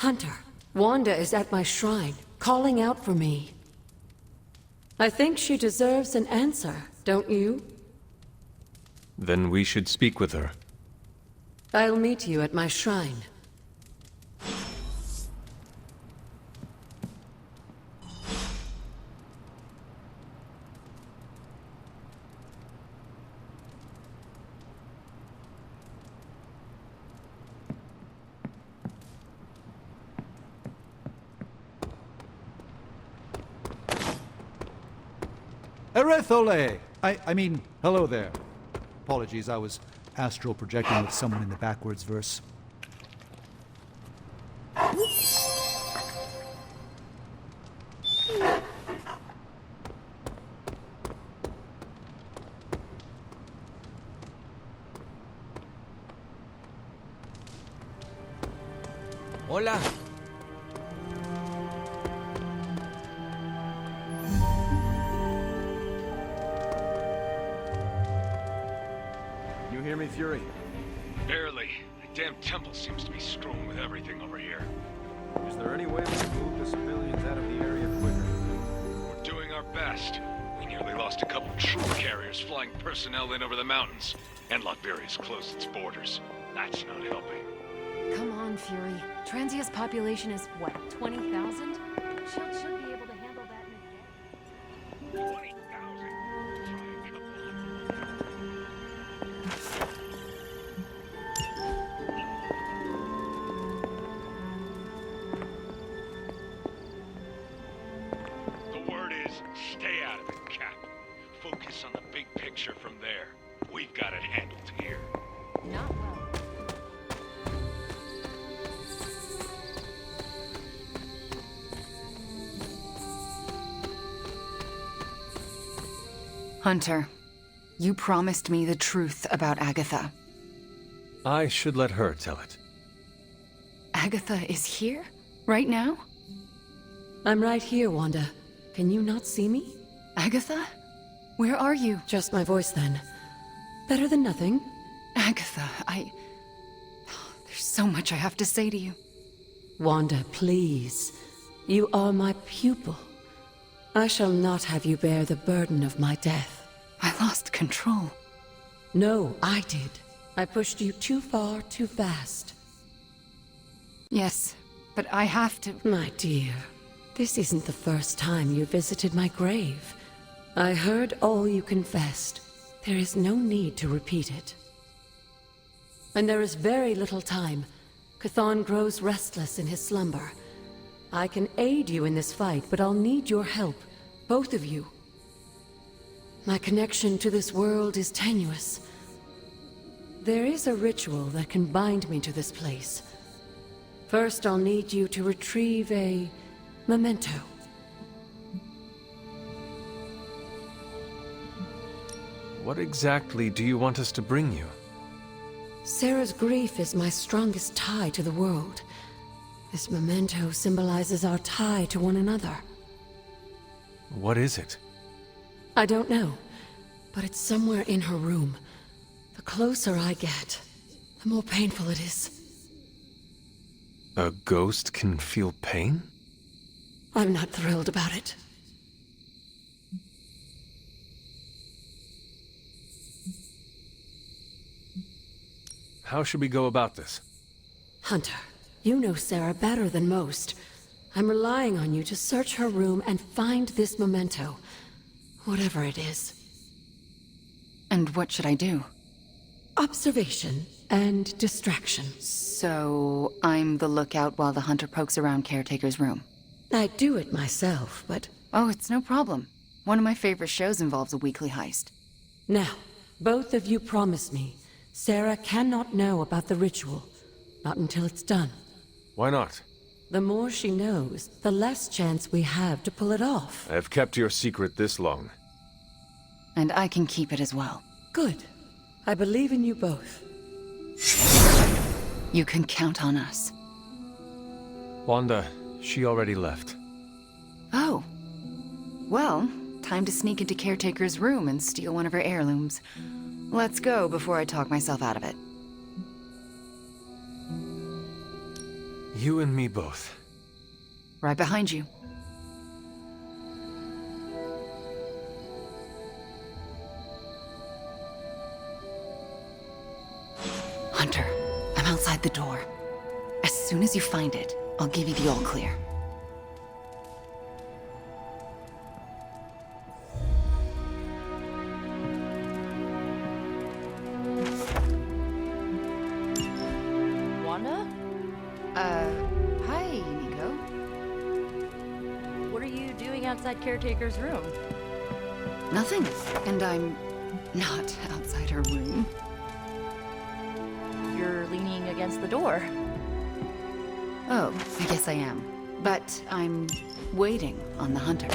Hunter, Wanda is at my shrine, calling out for me. I think she deserves an answer, don't you? Then we should speak with her. I'll meet you at my shrine. Erethole! I mean, hello there. Apologies, I was astral projecting with someone in the backwards verse. Hola. You hear me, Fury? Barely. The damn temple seems to be strewn with everything over here. Is there any way we can move the civilians out of the area quicker? We're doing our best. We nearly lost a couple troop carriers flying personnel in over the mountains. And Latvia's closed its borders. That's not helping. Come on, Fury. Transia's population is, what, 20,000? She'll be able to handle that in a day. 20,000? Try a couple hundred. The word is, stay out of it, Cap. Focus on the big picture from there. We've got it handled here. Not well. Hunter, you promised me the truth about Agatha. I should let her tell it. Agatha is here? Right now? I'm right here, Wanda. Can you not see me? Agatha? Where are you? Just my voice, then. Better than nothing. Agatha, There's so much I have to say to you. Wanda, please. You are my pupil. I shall not have you bear the burden of my death. I lost control. No, I did. I pushed you too far, too fast. Yes, but I have to... My dear, this isn't the first time you visited my grave. I heard all you confessed. There is no need to repeat it. And there is very little time. Chthon grows restless in his slumber. I can aid you in this fight, but I'll need your help. Both of you. My connection to this world is tenuous. There is a ritual that can bind me to this place. First, I'll need you to retrieve a memento. What exactly do you want us to bring you? Sarah's grief is my strongest tie to the world. This memento symbolizes our tie to one another. What is it? I don't know, but it's somewhere in her room. The closer I get, the more painful it is. A ghost can feel pain? I'm not thrilled about it. How should we go about this? Hunter, you know Sarah better than most. I'm relying on you to search her room and find this memento. Whatever it is. And what should I do? Observation and distraction. So, I'm the lookout while the hunter pokes around Caretaker's room. I do it myself, but... Oh, it's no problem. One of my favorite shows involves a weekly heist. Now, both of you promise me, Sarah cannot know about the ritual. Not until it's done. Why not? The more she knows, the less chance we have to pull it off. I have kept your secret this long. And I can keep it as well. Good. I believe in you both. You can count on us. Wanda, she already left. Oh. Well, time to sneak into Caretaker's room and steal one of her heirlooms. Let's go before I talk myself out of it. You and me both. Right behind you. Hunter, I'm outside the door. As soon as you find it, I'll give you the all clear. Wanda? Hi, Nico. What are you doing outside Caretaker's room? Nothing. And I'm not outside her room. You're leaning against the door. Oh, I guess I am. But I'm waiting on the hunter.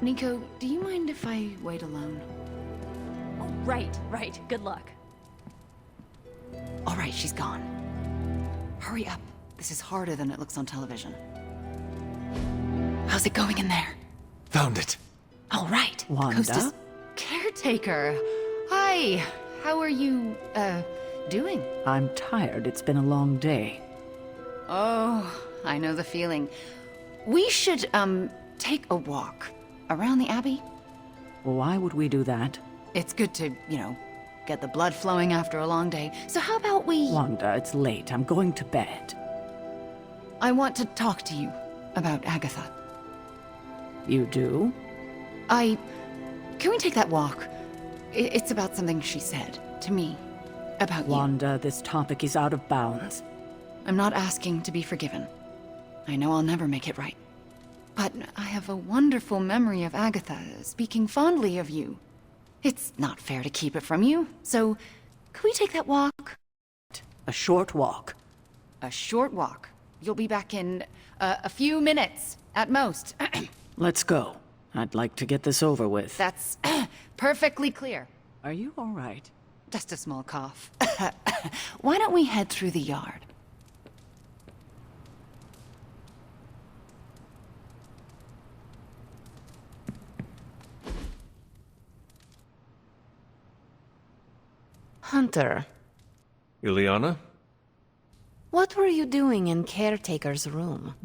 Nico, do you mind if I wait alone? Oh, right. Good luck. All right, she's gone. Hurry up. This is harder than it looks on television. How's it going in there? Found it. All right. Wanda? Coast is caretaker. Hi. How are you, doing? I'm tired. It's been a long day. Oh, I know the feeling. We should, take a walk around the Abbey. Why would we do that? It's good to, get the blood flowing after a long day. So how about we... Wanda, it's late. I'm going to bed. I want to talk to you about Agatha. You do? Can we take that walk? It's about something she said to me. About you. Wanda, this topic is out of bounds. I'm not asking to be forgiven. I know I'll never make it right. But I have a wonderful memory of Agatha speaking fondly of you. It's not fair to keep it from you, so could we take that walk? A short walk. A short walk. You'll be back in a few minutes, at most. Let's go. I'd like to get this over with. That's perfectly clear. Are you all right? Just a small cough. Why don't we head through the yard? Hunter, Ileana? what were you doing in Caretaker's room?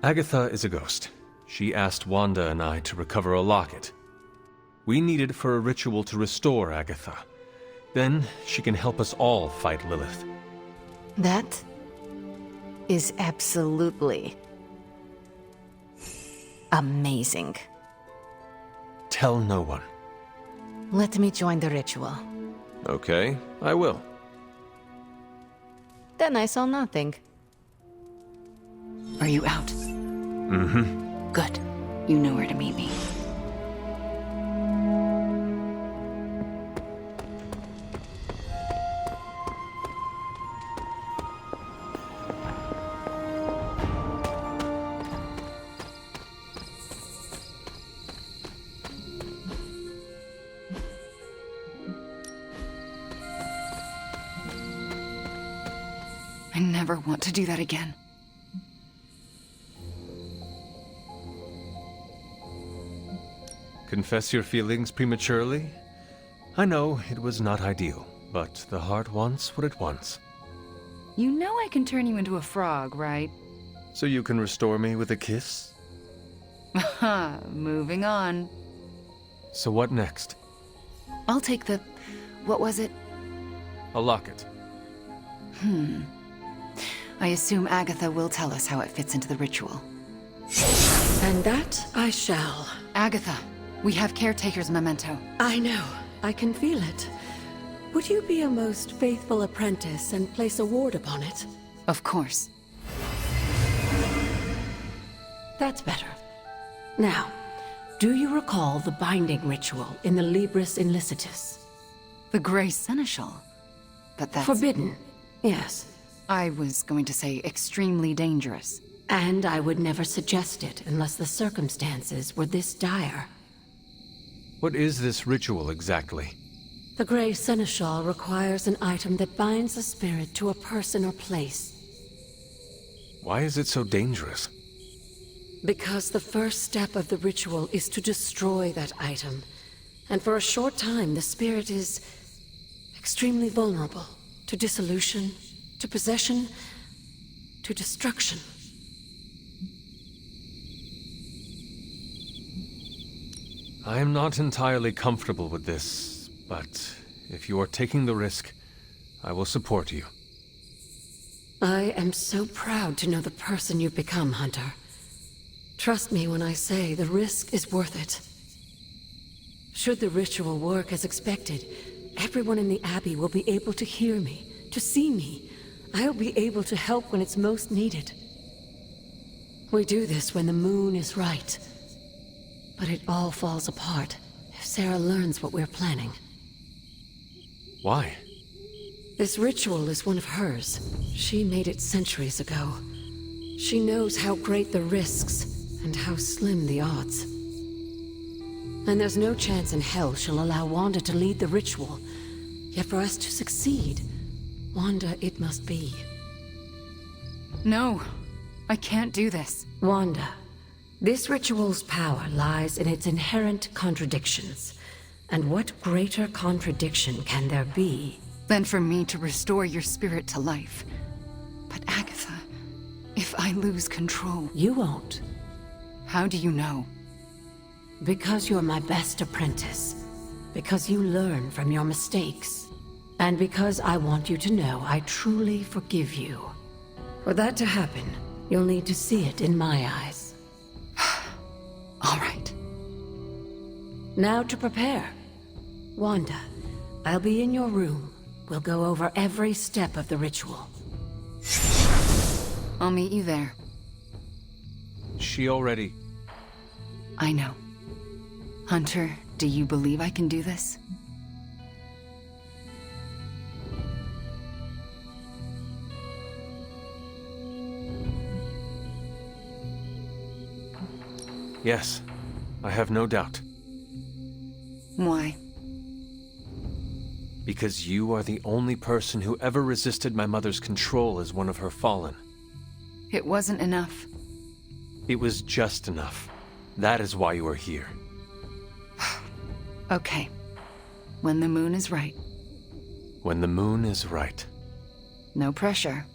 Agatha is a ghost. She asked Wanda and I to recover a locket. We need it for a ritual to restore Agatha. Then she can help us all fight Lilith. That is absolutely amazing. Tell no one. Let me join the ritual. Okay, I will. Then I saw nothing. Are you out? Mm-hmm. Good. You know where to meet me. I never want to do that again. Confess your feelings prematurely? I know it was not ideal, but the heart wants what it wants. You know I can turn you into a frog, right? So you can restore me with a kiss? Haha, moving on. So what next? I'll take the... what was it? A locket. I assume Agatha will tell us how it fits into the ritual. And that I shall. Agatha, we have Caretaker's memento. I know. I can feel it. Would you be a most faithful apprentice and place a ward upon it? Of course. That's better. Now, do you recall the binding ritual in the Libris Illicitius? The Grey Seneschal. But that's... Forbidden, yes. I was going to say extremely dangerous. And I would never suggest it unless the circumstances were this dire. What is this ritual exactly? The Grey Seneschal requires an item that binds a spirit to a person or place. Why is it so dangerous? Because the first step of the ritual is to destroy that item. And for a short time, the spirit is extremely vulnerable to dissolution, to possession, to destruction. I am not entirely comfortable with this, but if you are taking the risk, I will support you. I am so proud to know the person you've become, Hunter. Trust me when I say the risk is worth it. Should the ritual work as expected, everyone in the Abbey will be able to hear me, to see me. I'll be able to help when it's most needed. We do this when the moon is right. But it all falls apart if Sarah learns what we're planning. Why? This ritual is one of hers. She made it centuries ago. She knows how great the risks and how slim the odds. And there's no chance in hell she'll allow Wanda to lead the ritual. Yet for us to succeed, Wanda it must be. No, I can't do this. Wanda, this ritual's power lies in its inherent contradictions. And what greater contradiction can there be Than for me to restore your spirit to life. But Agatha, if I lose control... You won't. How do you know? Because you're my best apprentice. Because you learn from your mistakes. And because I want you to know I truly forgive you. For that to happen, you'll need to see it in my eyes. All right. Now to prepare. Wanda, I'll be in your room. We'll go over every step of the ritual. I'll meet you there. She already... I know. Hunter, do you believe I can do this? Yes, I have no doubt. Why? Because you are the only person who ever resisted my mother's control as one of her fallen. It wasn't enough. It was just enough. That is why you are here. Okay. When the moon is right. When the moon is right. No pressure.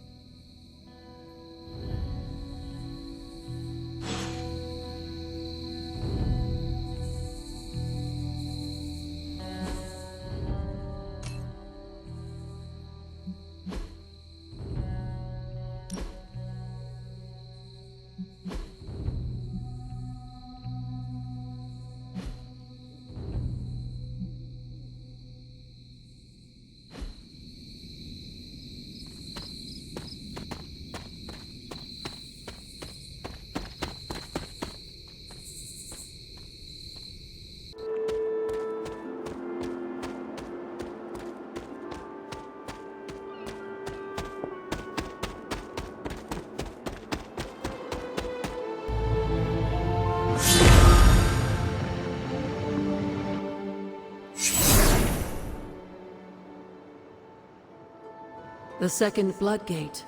The second blood gate.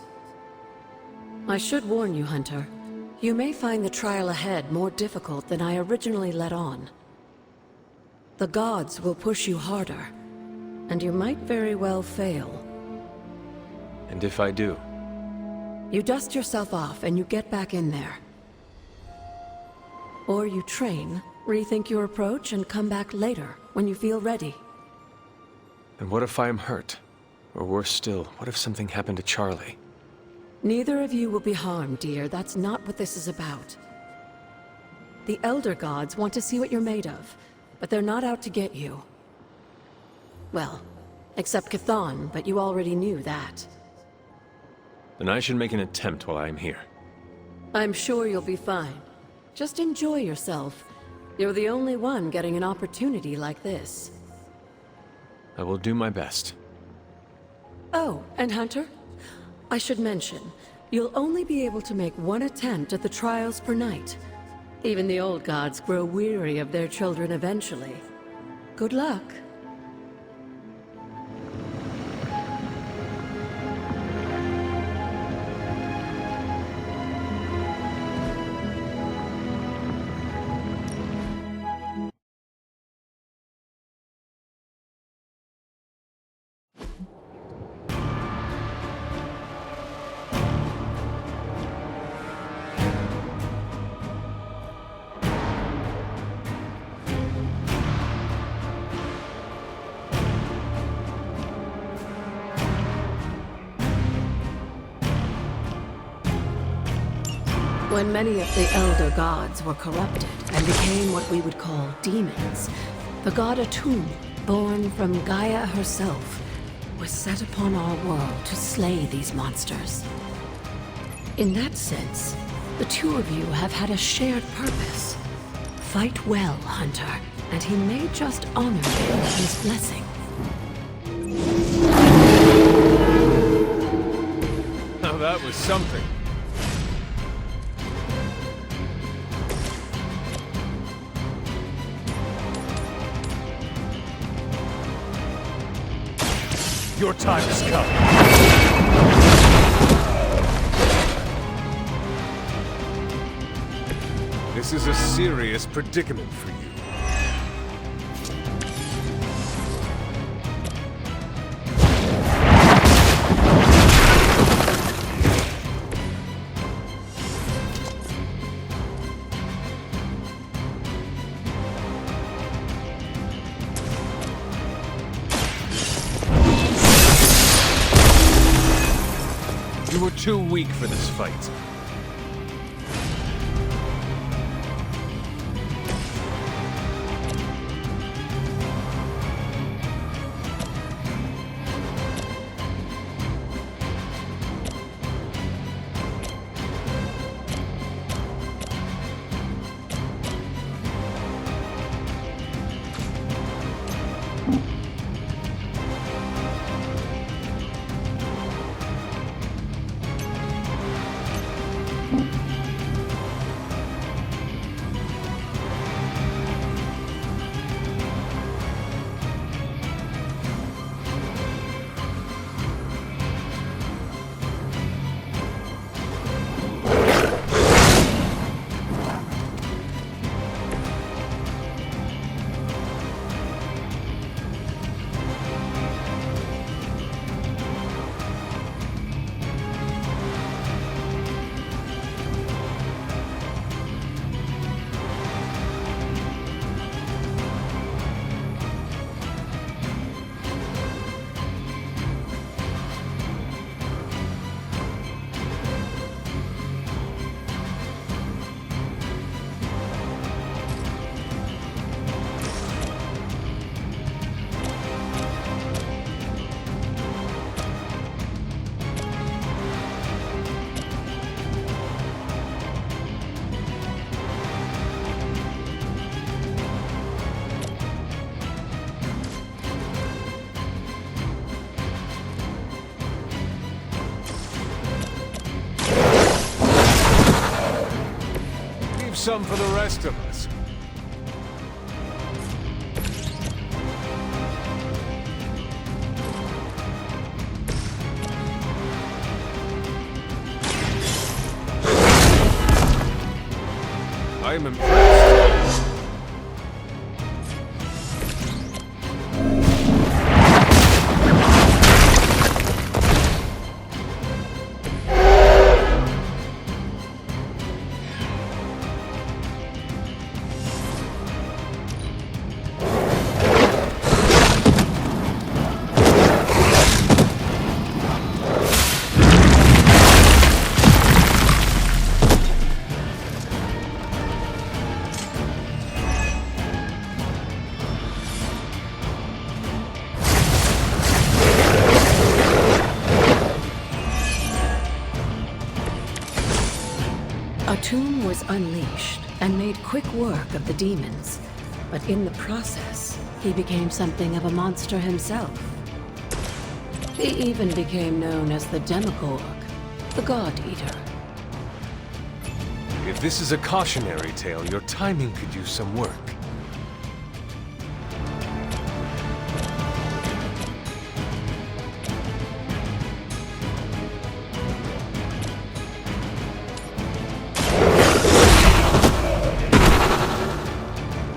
I should warn you, Hunter. You may find the trial ahead more difficult than I originally let on. The gods will push you harder, and you might very well fail. And if I do? You dust yourself off and you get back in there. Or you train, rethink your approach, and come back later, when you feel ready. And what if I am hurt? Or worse still, what if something happened to Charlie? Neither of you will be harmed, dear. That's not what this is about. The Elder Gods want to see what you're made of, but they're not out to get you. Well, except Chthon, but you already knew that. Then I should make an attempt while I am here. I'm sure you'll be fine. Just enjoy yourself. You're the only one getting an opportunity like this. I will do my best. Oh, and Hunter? I should mention, you'll only be able to make one attempt at the trials per night. Even the old gods grow weary of their children eventually. Good luck. When many of the elder gods were corrupted and became what we would call demons, the god Atum, born from Gaia herself, was set upon our world to slay these monsters. In that sense, the two of you have had a shared purpose. Fight well, Hunter, and he may just honor you with his blessing. Now that was something. Your time has come. This is a serious predicament for you. You were too weak for this fight. Some for the rest of us. I am impressed. Atum was unleashed and made quick work of the demons, but in the process, he became something of a monster himself. He even became known as the Demagogue, the God Eater. If this is a cautionary tale, your timing could use some work.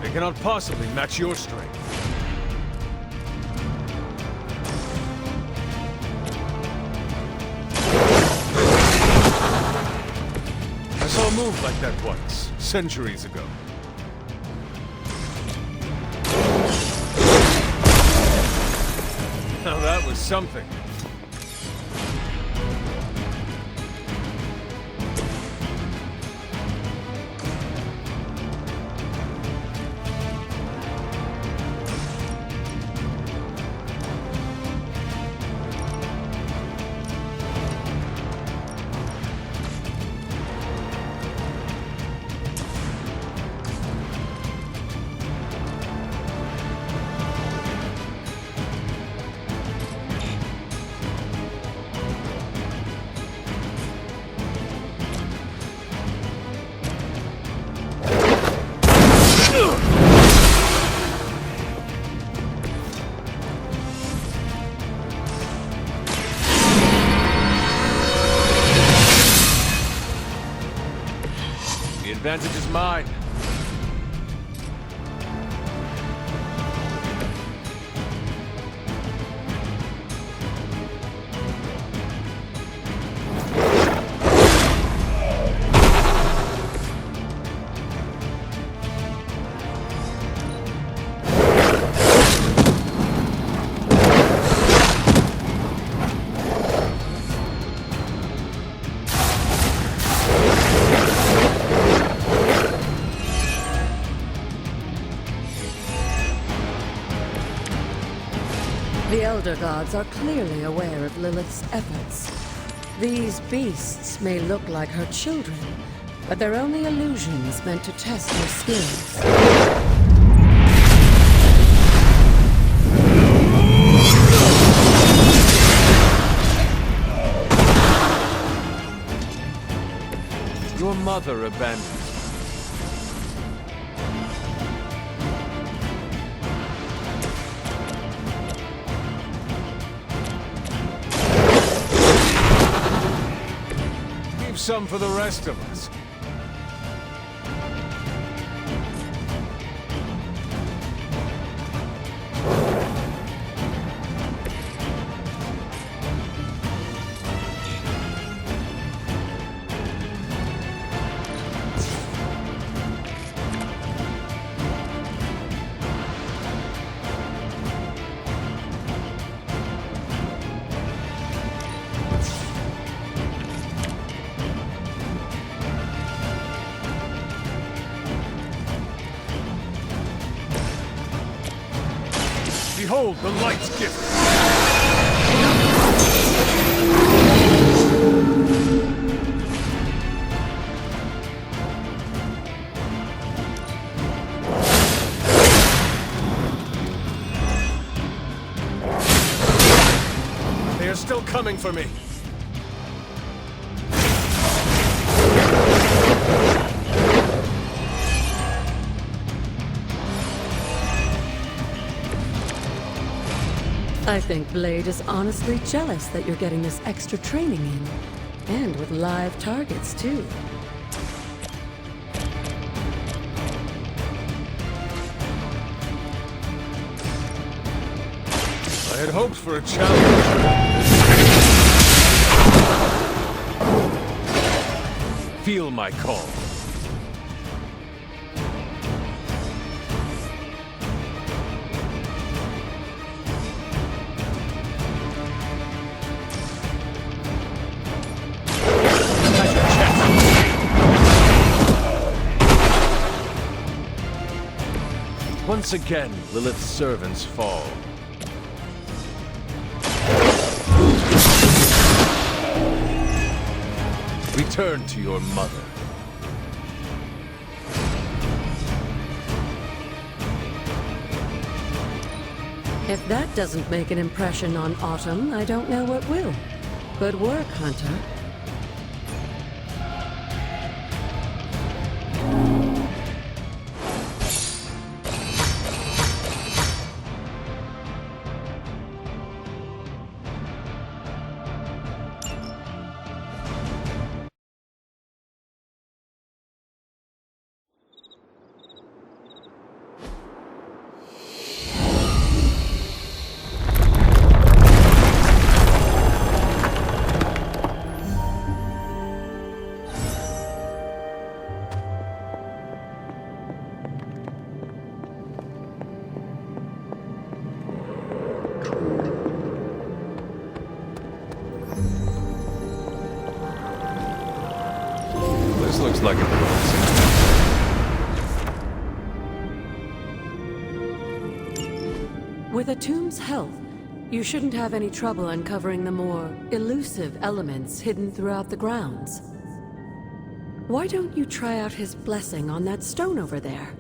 They cannot possibly match your strength. I saw a move like that once, centuries ago. Now that was something. advantage is mine. The Elder Gods are clearly aware of Lilith's efforts. These beasts may look like her children, but they're only illusions meant to test her skills. Your mother abandoned you. Leave some for the rest of us. Behold the light's gift! They are still coming for me! I think Blade is honestly jealous that you're getting this extra training in. And with live targets, too. I had hoped for a challenge. Feel my call. Once again, Lilith's servants fall. Return to your mother. If that doesn't make an impression on Atum, I don't know what will. Good work, Hunter. This looks like a place. With Atum's help, you shouldn't have any trouble uncovering the more elusive elements hidden throughout the grounds. Why don't you try out his blessing on that stone over there?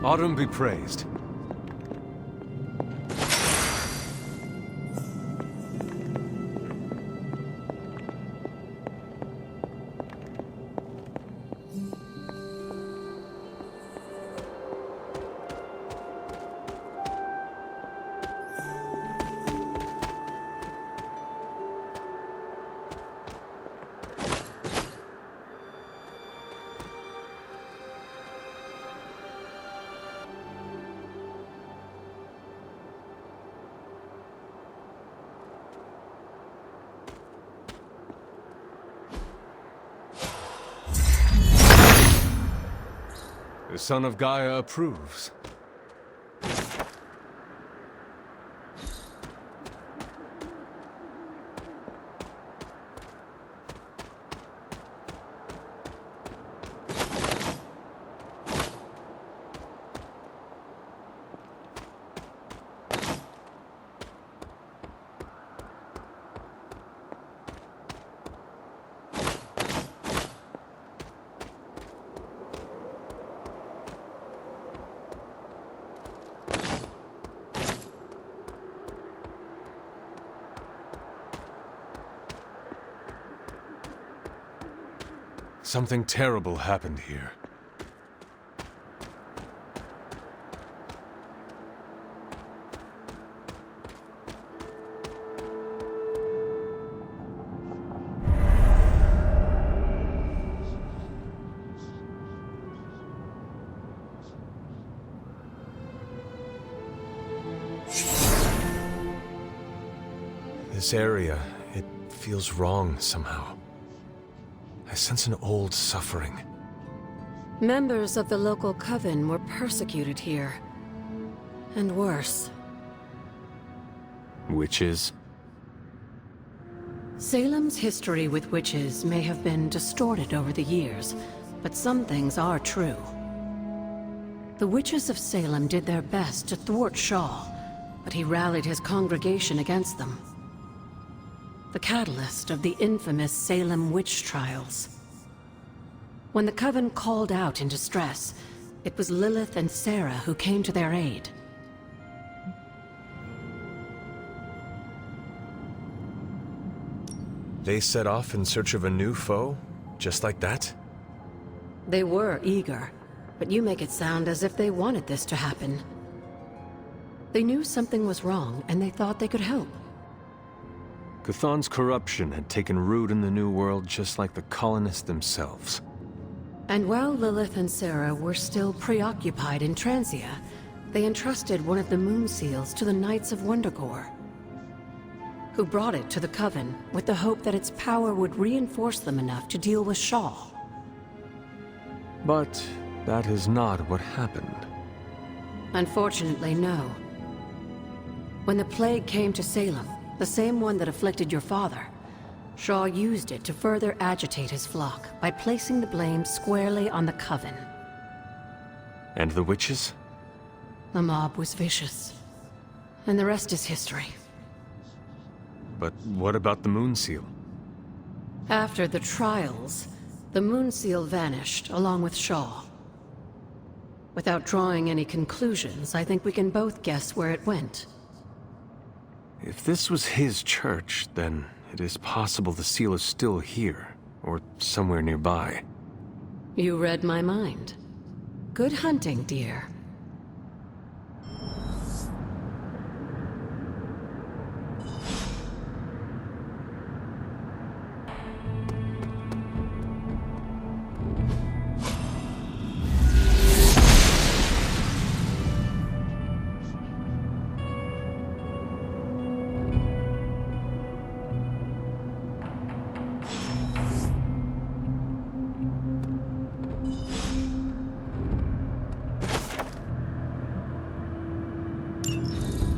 Atum be praised. The son of Gaia approves. Something terrible happened here. This area, it feels wrong somehow. I sense an old suffering. Members of the local Coven were persecuted here. And worse. Witches? Salem's history with witches may have been distorted over the years, but some things are true. The witches of Salem did their best to thwart Shaw, but he rallied his congregation against them. The catalyst of the infamous Salem witch trials. When the Coven called out in distress, it was Lilith and Sarah who came to their aid. They set off in search of a new foe? Just like that? They were eager, but you make it sound as if they wanted this to happen. They knew something was wrong, and they thought they could help. Chthon's corruption had taken root in the New World just like the colonists themselves. And while Lilith and Sarah were still preoccupied in Transia, they entrusted one of the moon seals to the Knights of Wondergore, who brought it to the Coven with the hope that its power would reinforce them enough to deal with Shaw. But that is not what happened. Unfortunately, no. When the plague came to Salem, the same one that afflicted your father, Shaw used it to further agitate his flock by placing the blame squarely on the Coven. And the witches? The mob was vicious. And the rest is history. But what about the Moon Seal? After the trials, the Moon Seal vanished along with Shaw. Without drawing any conclusions, I think we can both guess where it went. If this was his church, then it is possible the seal is still here, or somewhere nearby. You read my mind. Good hunting, dear.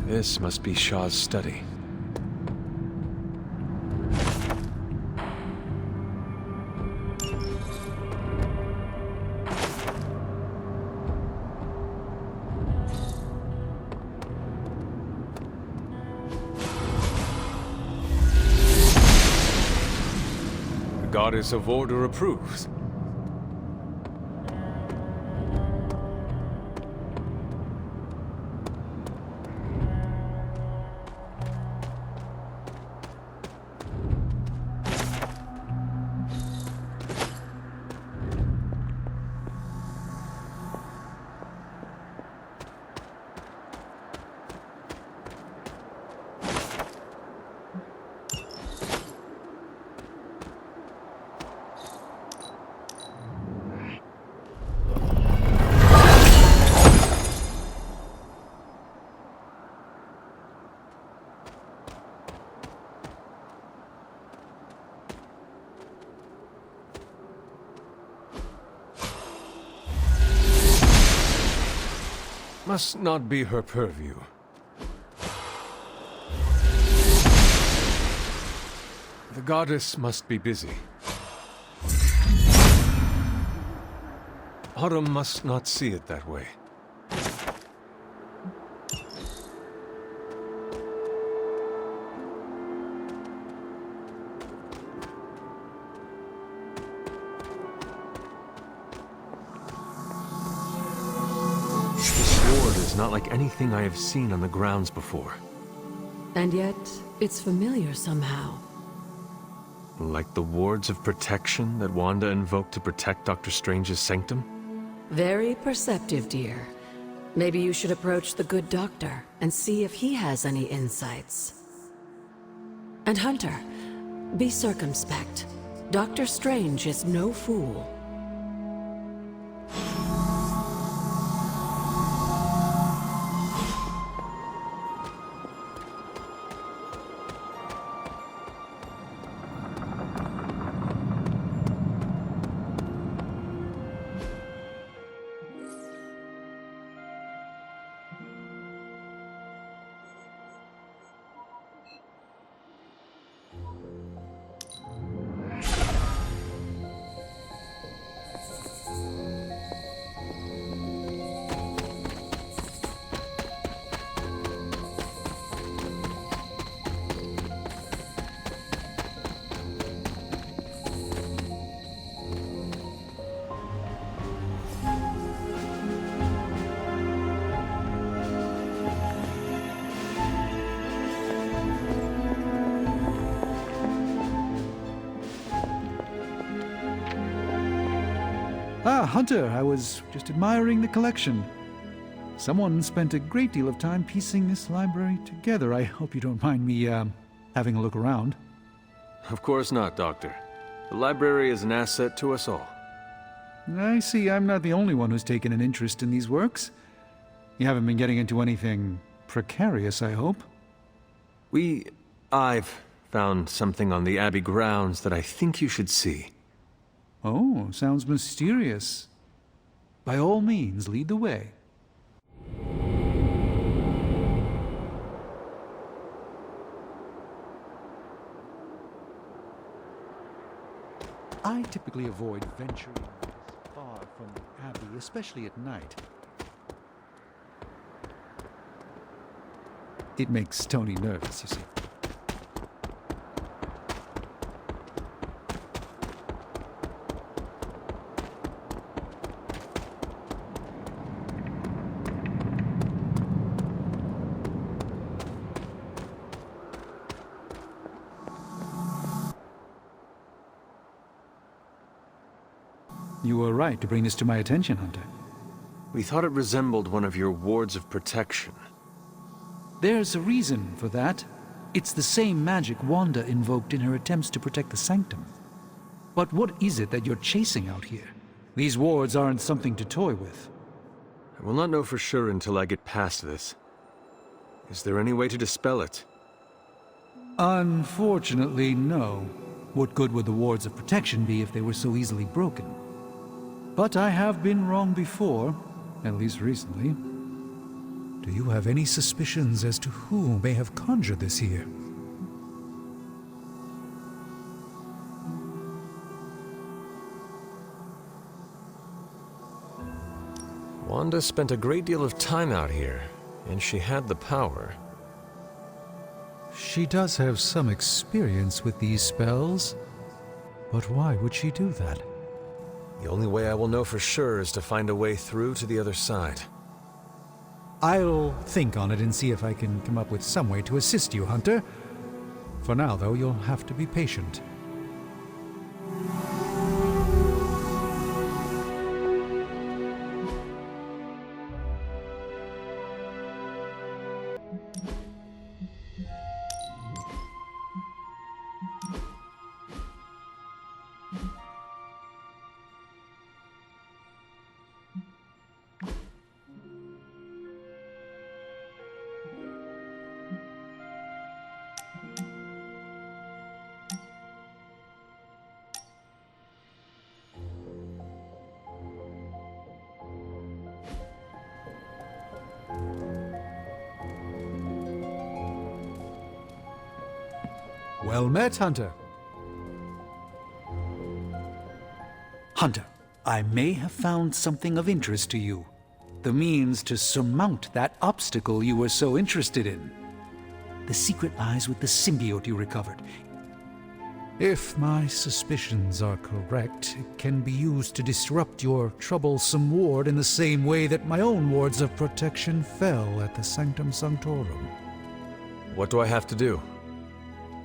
This must be Shaw's study. The Goddess of Order approves. must not be her purview. The goddess must be busy. Atum must not see it that way. Not like anything I have seen on the grounds before. And yet, it's familiar somehow. Like the wards of protection that Wanda invoked to protect Dr. Strange's sanctum? Very perceptive, dear. Maybe you should approach the good doctor and see if he has any insights. And Hunter, be circumspect. Dr. Strange is no fool. Ah, Hunter, I was just admiring the collection. Someone spent a great deal of time piecing this library together. I hope you don't mind me, having a look around. Of course not, Doctor. The library is an asset to us all. I see I'm not the only one who's taken an interest in these works. You haven't been getting into anything precarious, I hope? I've found something on the Abbey grounds that I think you should see. Oh, sounds mysterious. By all means, lead the way. I typically avoid venturing far from the Abbey, especially at night. It makes Tony nervous, you see. You were right to bring this to my attention, Hunter. We thought it resembled one of your wards of protection. There's a reason for that. It's the same magic Wanda invoked in her attempts to protect the sanctum. But what is it that you're chasing out here? These wards aren't something to toy with. I will not know for sure until I get past this. Is there any way to dispel it? Unfortunately, no. What good would the wards of protection be if they were so easily broken? But I have been wrong before, at least recently. Do you have any suspicions as to who may have conjured this here? Wanda spent a great deal of time out here, and she had the power. She does have some experience with these spells, but why would she do that? The only way I will know for sure is to find a way through to the other side. I'll think on it and see if I can come up with some way to assist you, Hunter. For now, though, you'll have to be patient. Well met, Hunter. Hunter, I may have found something of interest to you. The means to surmount that obstacle you were so interested in. The secret lies with the symbiote you recovered. If my suspicions are correct, it can be used to disrupt your troublesome ward in the same way that my own wards of protection fell at the Sanctum Sanctorum. What do I have to do?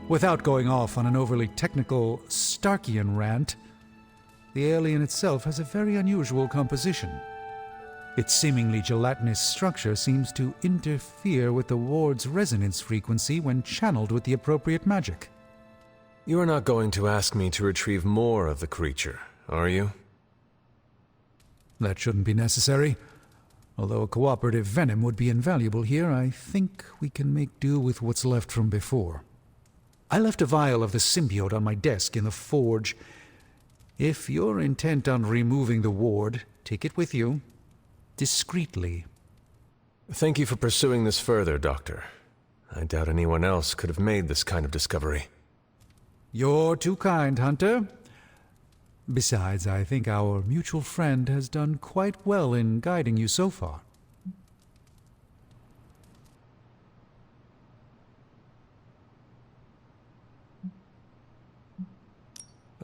Without going off on an overly technical Starkian rant, the alien itself has a very unusual composition. Its seemingly gelatinous structure seems to interfere with the ward's resonance frequency when channeled with the appropriate magic. You are not going to ask me to retrieve more of the creature, are you? That shouldn't be necessary. Although a cooperative venom would be invaluable here, I think we can make do with what's left from before. I left a vial of the symbiote on my desk in the forge. If you're intent on removing the ward, take it with you. Discreetly. Thank you for pursuing this further, Doctor. I doubt anyone else could have made this kind of discovery. You're too kind, Hunter. Besides, I think our mutual friend has done quite well in guiding you so far.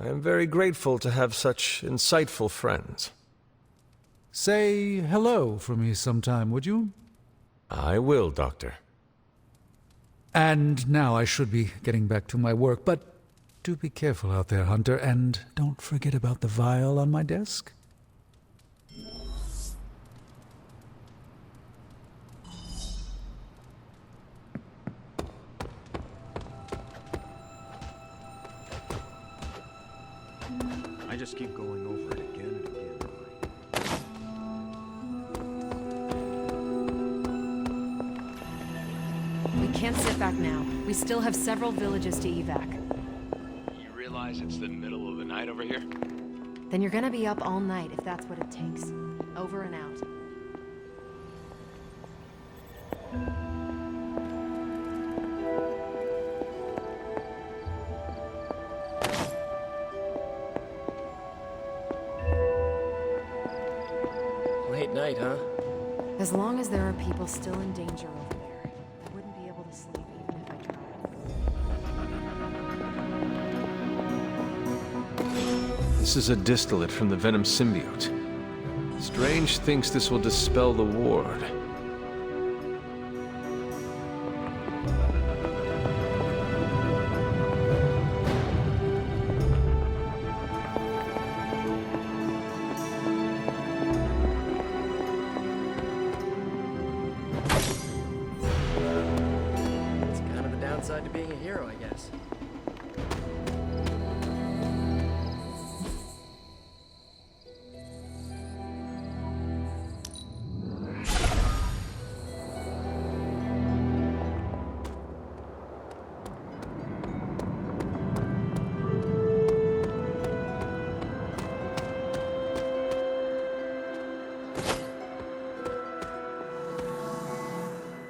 I am very grateful to have such insightful friends. Say hello for me sometime, would you? I will, Doctor. And now I should be getting back to my work, but do be careful out there, Hunter, and don't forget about the vial on my desk. I just keep going over it again and again. We can't sit back now. We still have several villages to evac. You realize it's the middle of the night over here? Then you're gonna be up all night if that's what it takes. Over and out. Late night, huh? As long as there are people still in danger over there, I wouldn't be able to sleep even if I tried. This is a distillate from the venom symbiote. Strange thinks this will dispel the ward. It's kind of the downside to being a hero, I guess.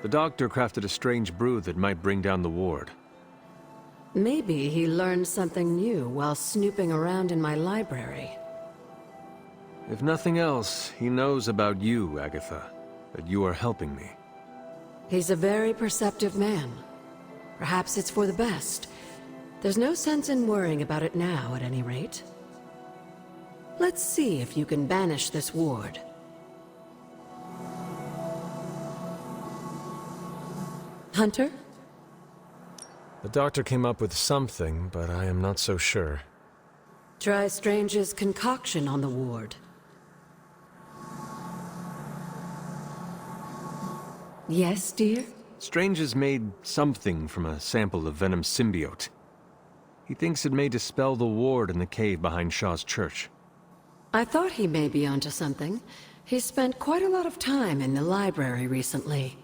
The doctor crafted a strange brew that might bring down the ward. Maybe he learned something new while snooping around in my library. If nothing else, he knows about you, Agatha, that you are helping me. He's a very perceptive man. Perhaps it's for the best. There's no sense in worrying about it now, at any rate. Let's see if you can banish this ward. Hunter? The doctor came up with something, but I am not so sure. Try Strange's concoction on the ward. Yes, dear? Strange has made something from a sample of venom symbiote. He thinks it may dispel the ward in the cave behind Shaw's church. I thought he may be onto something. He's spent quite a lot of time in the library recently.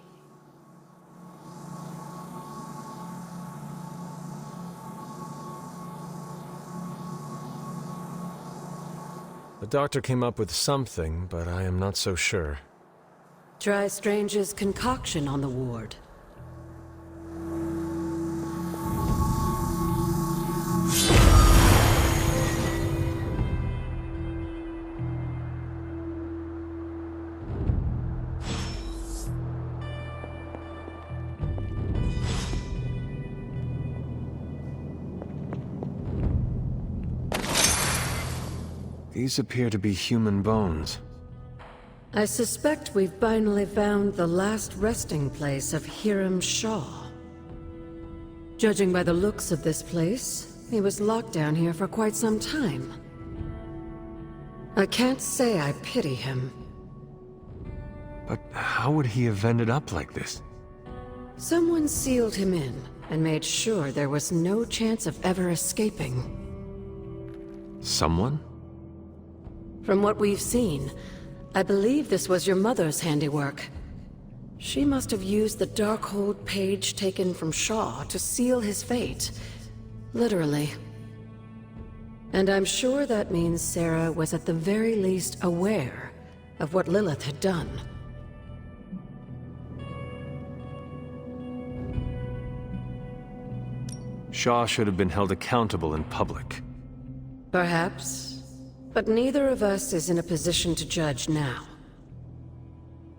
The doctor came up with something, but I am not so sure. Try Strange's concoction on the ward. These appear to be human bones. I suspect we've finally found the last resting place of Hiram Shaw. Judging by the looks of this place, he was locked down here for quite some time. I can't say I pity him. But how would he have ended up like this? Someone sealed him in and made sure there was no chance of ever escaping. Someone? From what we've seen, I believe this was your mother's handiwork. She must have used the Darkhold page taken from Shaw to seal his fate. Literally. And I'm sure that means Sarah was at the very least aware of what Lilith had done. Shaw should have been held accountable in public. Perhaps. But neither of us is in a position to judge now.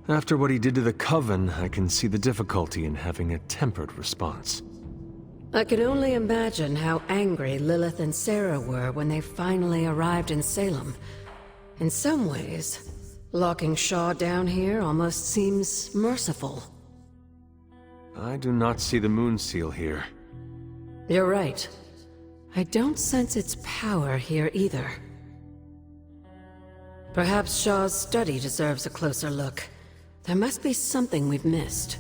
After what he did to the Coven, I can see the difficulty in having a tempered response. I can only imagine how angry Lilith and Sarah were when they finally arrived in Salem. In some ways, locking Shaw down here almost seems merciful. I do not see the moon seal here. You're right. I don't sense its power here either. Perhaps Shaw's study deserves a closer look. There must be something we've missed.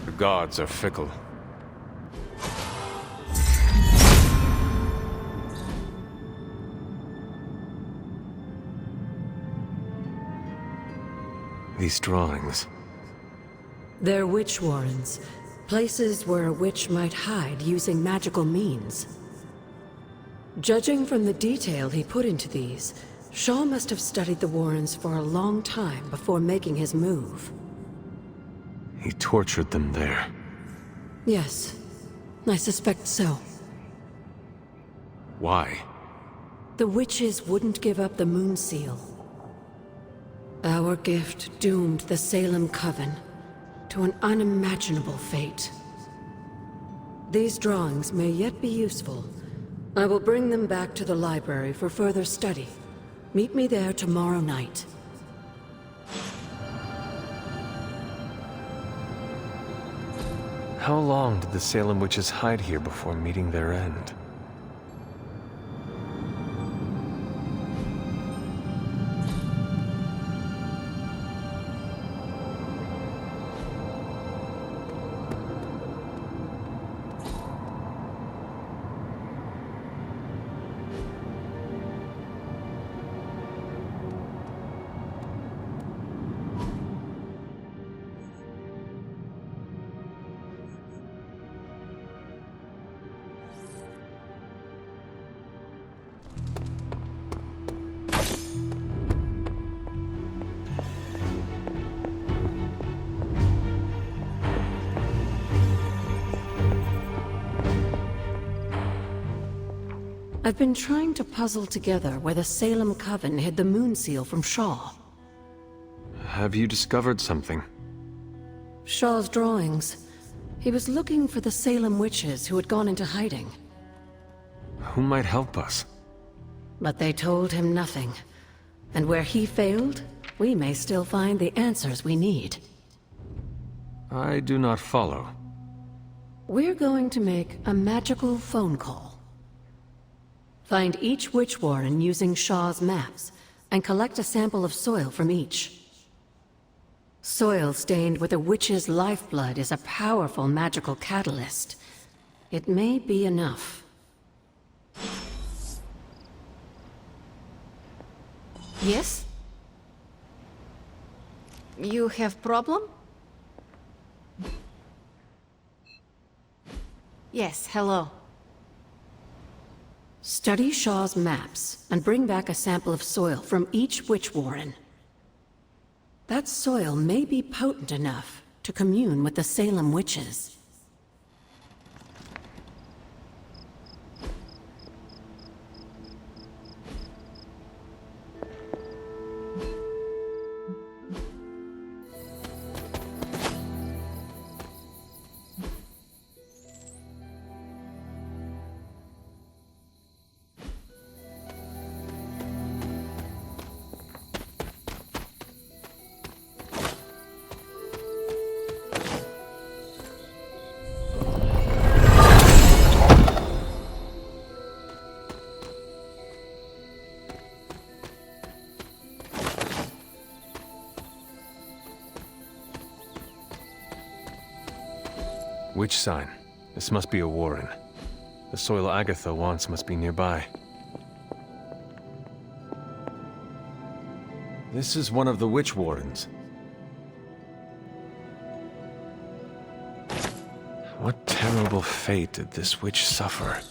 The gods are fickle. These drawings. They're witch warrens. Places where a witch might hide using magical means. Judging from the detail he put into these, Shaw must have studied the warrens for a long time before making his move. He tortured them there. Yes, I suspect so. Why? The witches wouldn't give up the moon seal. Our gift doomed the Salem Coven to an unimaginable fate. These drawings may yet be useful. I will bring them back to the library for further study. Meet me there tomorrow night. How long did the Salem witches hide here before meeting their end? I've been trying to puzzle together where the Salem Coven hid the moon seal from Shaw. Have you discovered something? Shaw's drawings. He was looking for the Salem witches who had gone into hiding. Who might help us? But they told him nothing. And where he failed, we may still find the answers we need. I do not follow. We're going to make a magical phone call. Find each witch warren using Shaw's maps, and collect a sample of soil from each. Soil stained with a witch's lifeblood is a powerful magical catalyst. It may be enough. Yes? You have problem? Yes, hello. Study Shaw's maps and bring back a sample of soil from each witch warren. That soil may be potent enough to commune with the Salem witches. Witch sign. This must be a warren. The soil Agatha wants must be nearby. This is one of the witch wardens. What terrible fate did this witch suffer?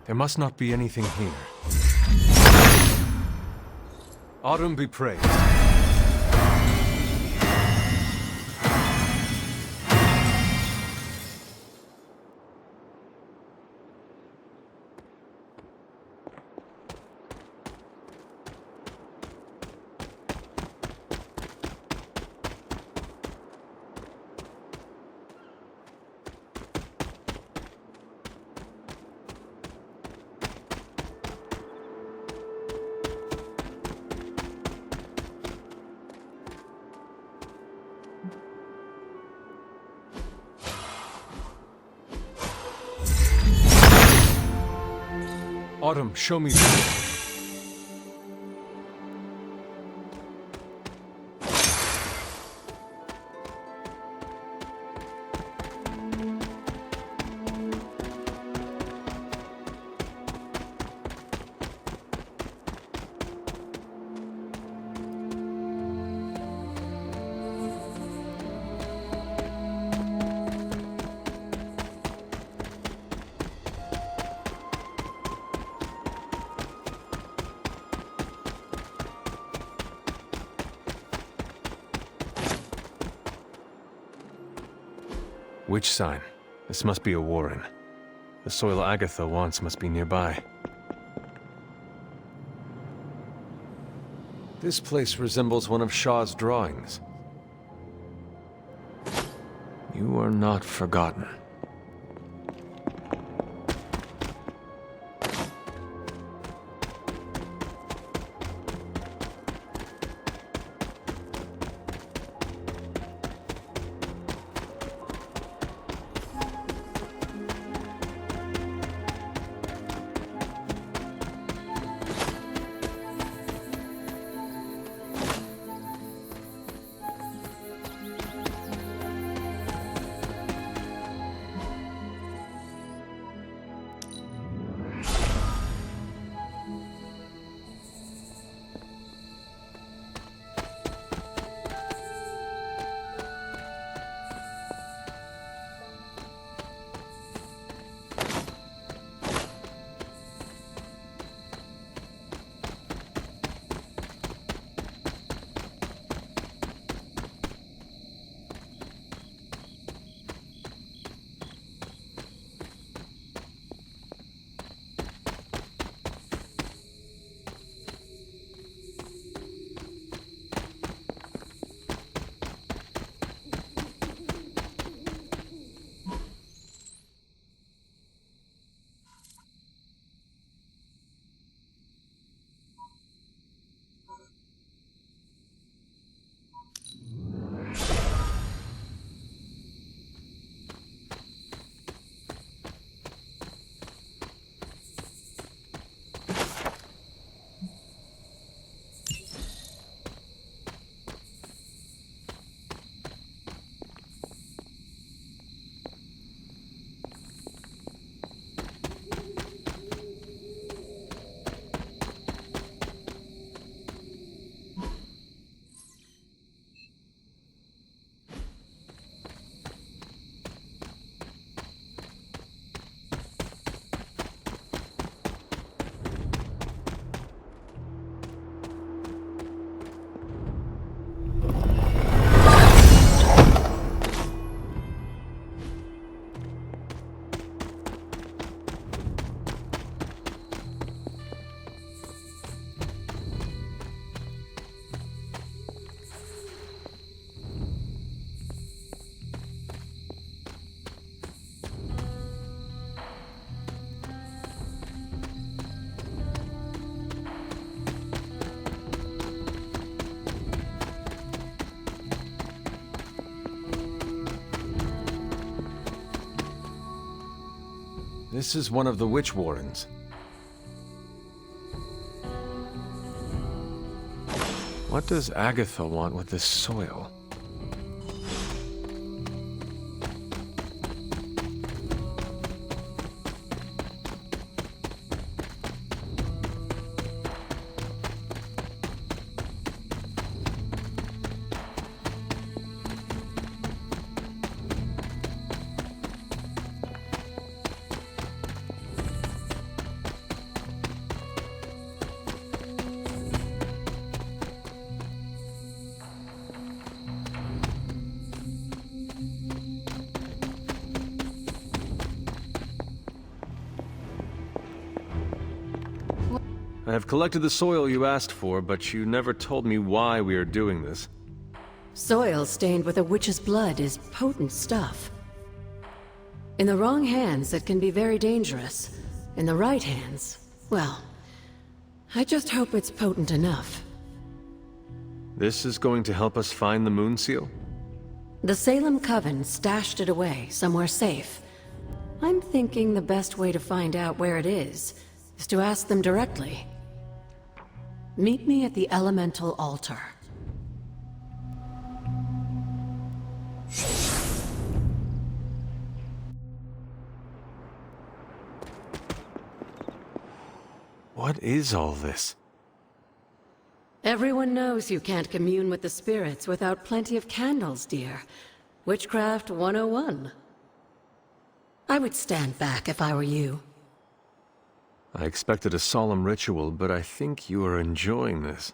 There must not be anything here. Atum be praised. Atum, show me. Witch sign. This must be a warren. The soil Agatha wants must be nearby. This place resembles one of Shaw's drawings. You are not forgotten. This is one of the witch warrens. What does Agatha want with this soil? I have collected the soil you asked for, but you never told me why we are doing this. Soil stained with a witch's blood is potent stuff. In the wrong hands, it can be very dangerous. In the right hands, well, I just hope it's potent enough. This is going to help us find the moon seal? The Salem Coven stashed it away, somewhere safe. I'm thinking the best way to find out where it is to ask them directly. Meet me at the elemental altar. What is all this? Everyone knows you can't commune with the spirits without plenty of candles, dear. Witchcraft 101. I would stand back if I were you. I expected a solemn ritual, but I think you are enjoying this.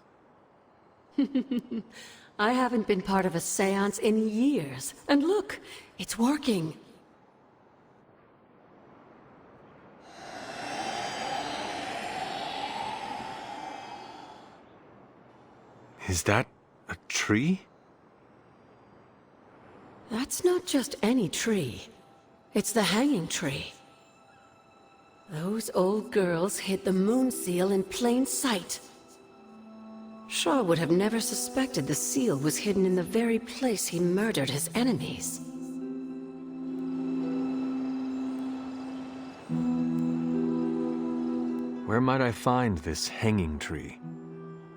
I haven't been part of a seance in years. And look, it's working. Is that a tree? That's not just any tree. It's the hanging tree. Those old girls hid the moon seal in plain sight. Shaw would have never suspected the seal was hidden in the very place he murdered his enemies. Where might I find this hanging tree?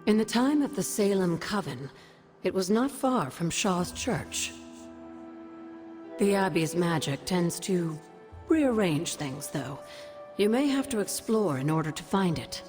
In the time of the Salem Coven, it was not far from Shaw's church. The Abbey's magic tends to rearrange things, though. You may have to explore in order to find it.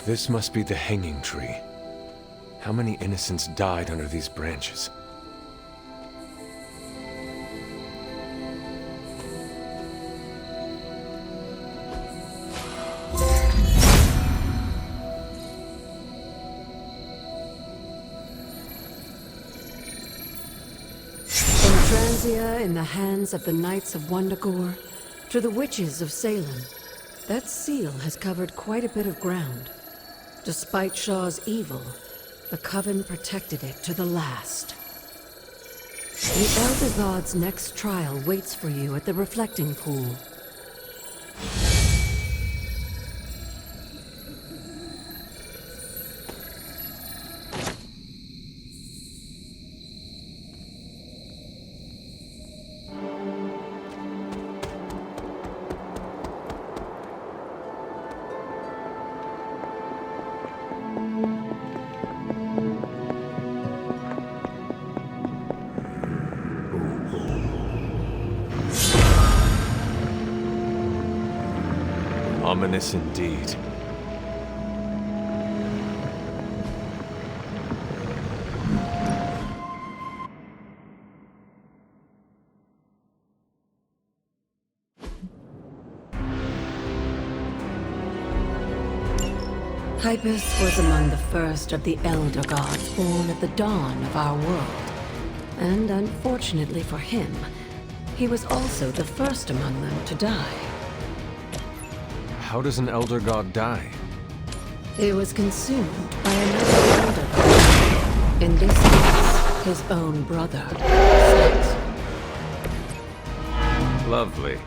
This must be the hanging tree. How many innocents died under these branches? From Transia in the hands of the Knights of Wundagore to the witches of Salem, that seal has covered quite a bit of ground. Despite Shaw's evil, the Coven protected it to the last. The Elder God's next trial waits for you at the reflecting pool. Ominous indeed. Hyppus was among the first of the Elder Gods born at the dawn of our world. And unfortunately for him, he was also the first among them to die. How does an Elder God die? He was consumed by another Elder God. In this case, his own brother, Set. Lovely.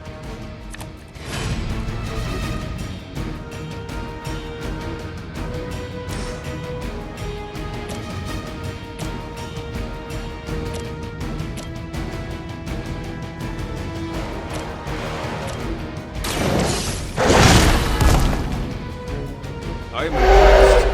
I am impressed.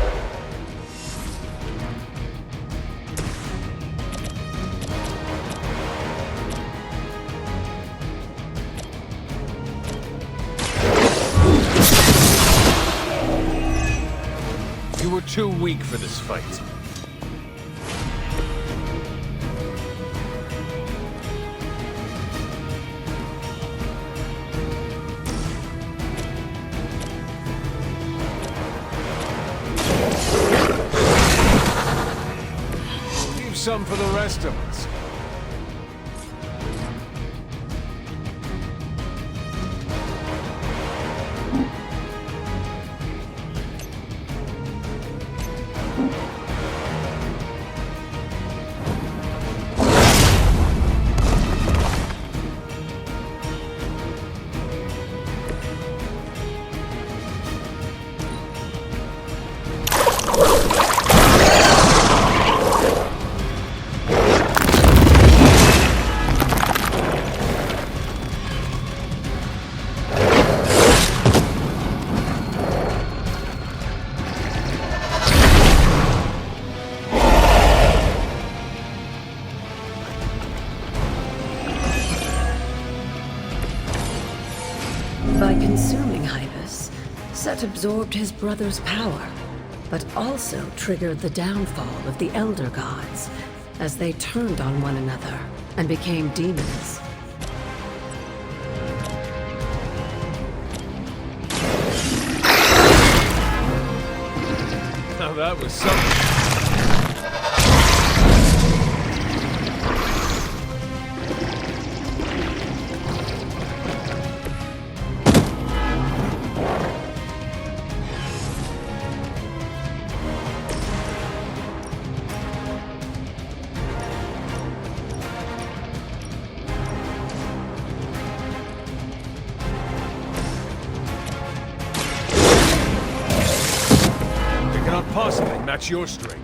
You were too weak for this fight. Leave some for the rest of us. By consuming Hyppus, Set absorbed his brother's power, but also triggered the downfall of the Elder Gods, as they turned on one another and became demons. Now that was something. Cannot possibly match your strength.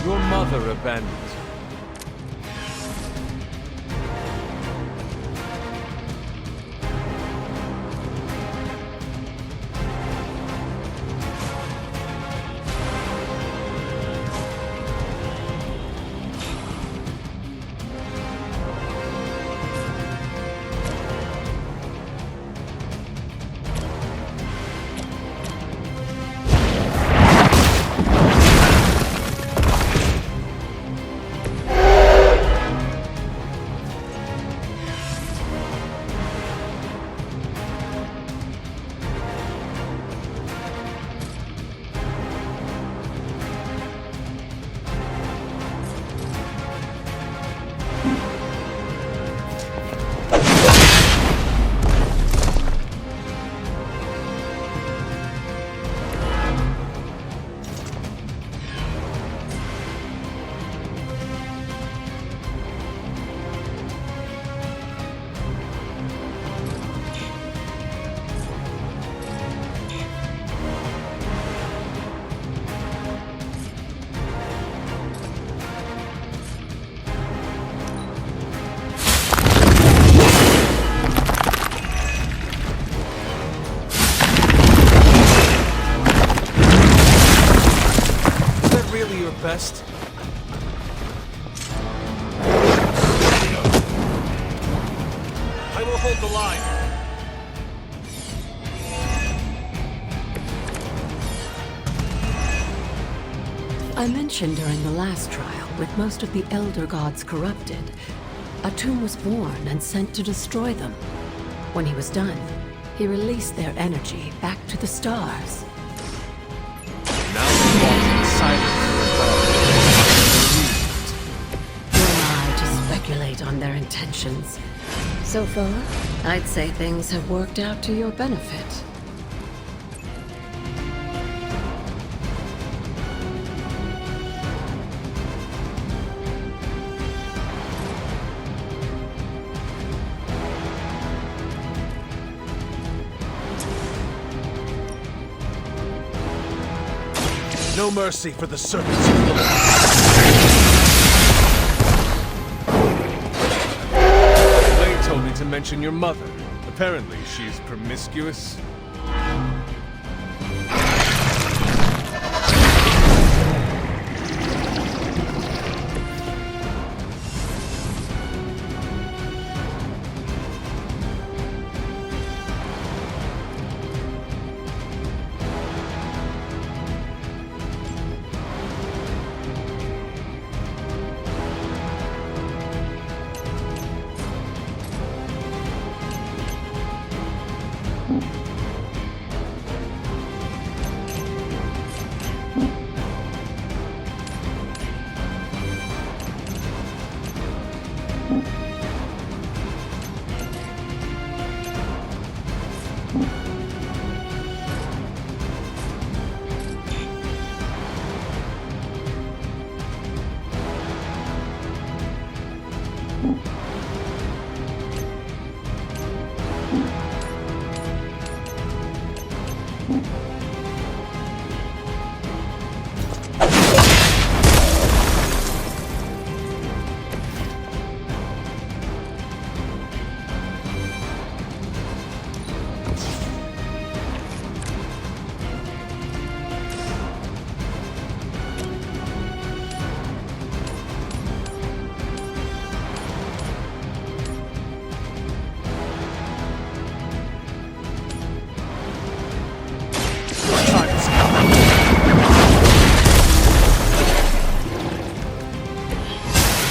Your mother abandoned you. rest? I will hold the line. I mentioned during the last trial, with most of the Elder Gods corrupted, Atum was born and sent to destroy them. When he was done, he released their energy back to the stars. Now they walk in silence above. Who am I to speculate on their intentions? So far, I'd say things have worked out to your benefit. No mercy for the servants of Bullock. Lane told me to mention your mother. Apparently, she's promiscuous.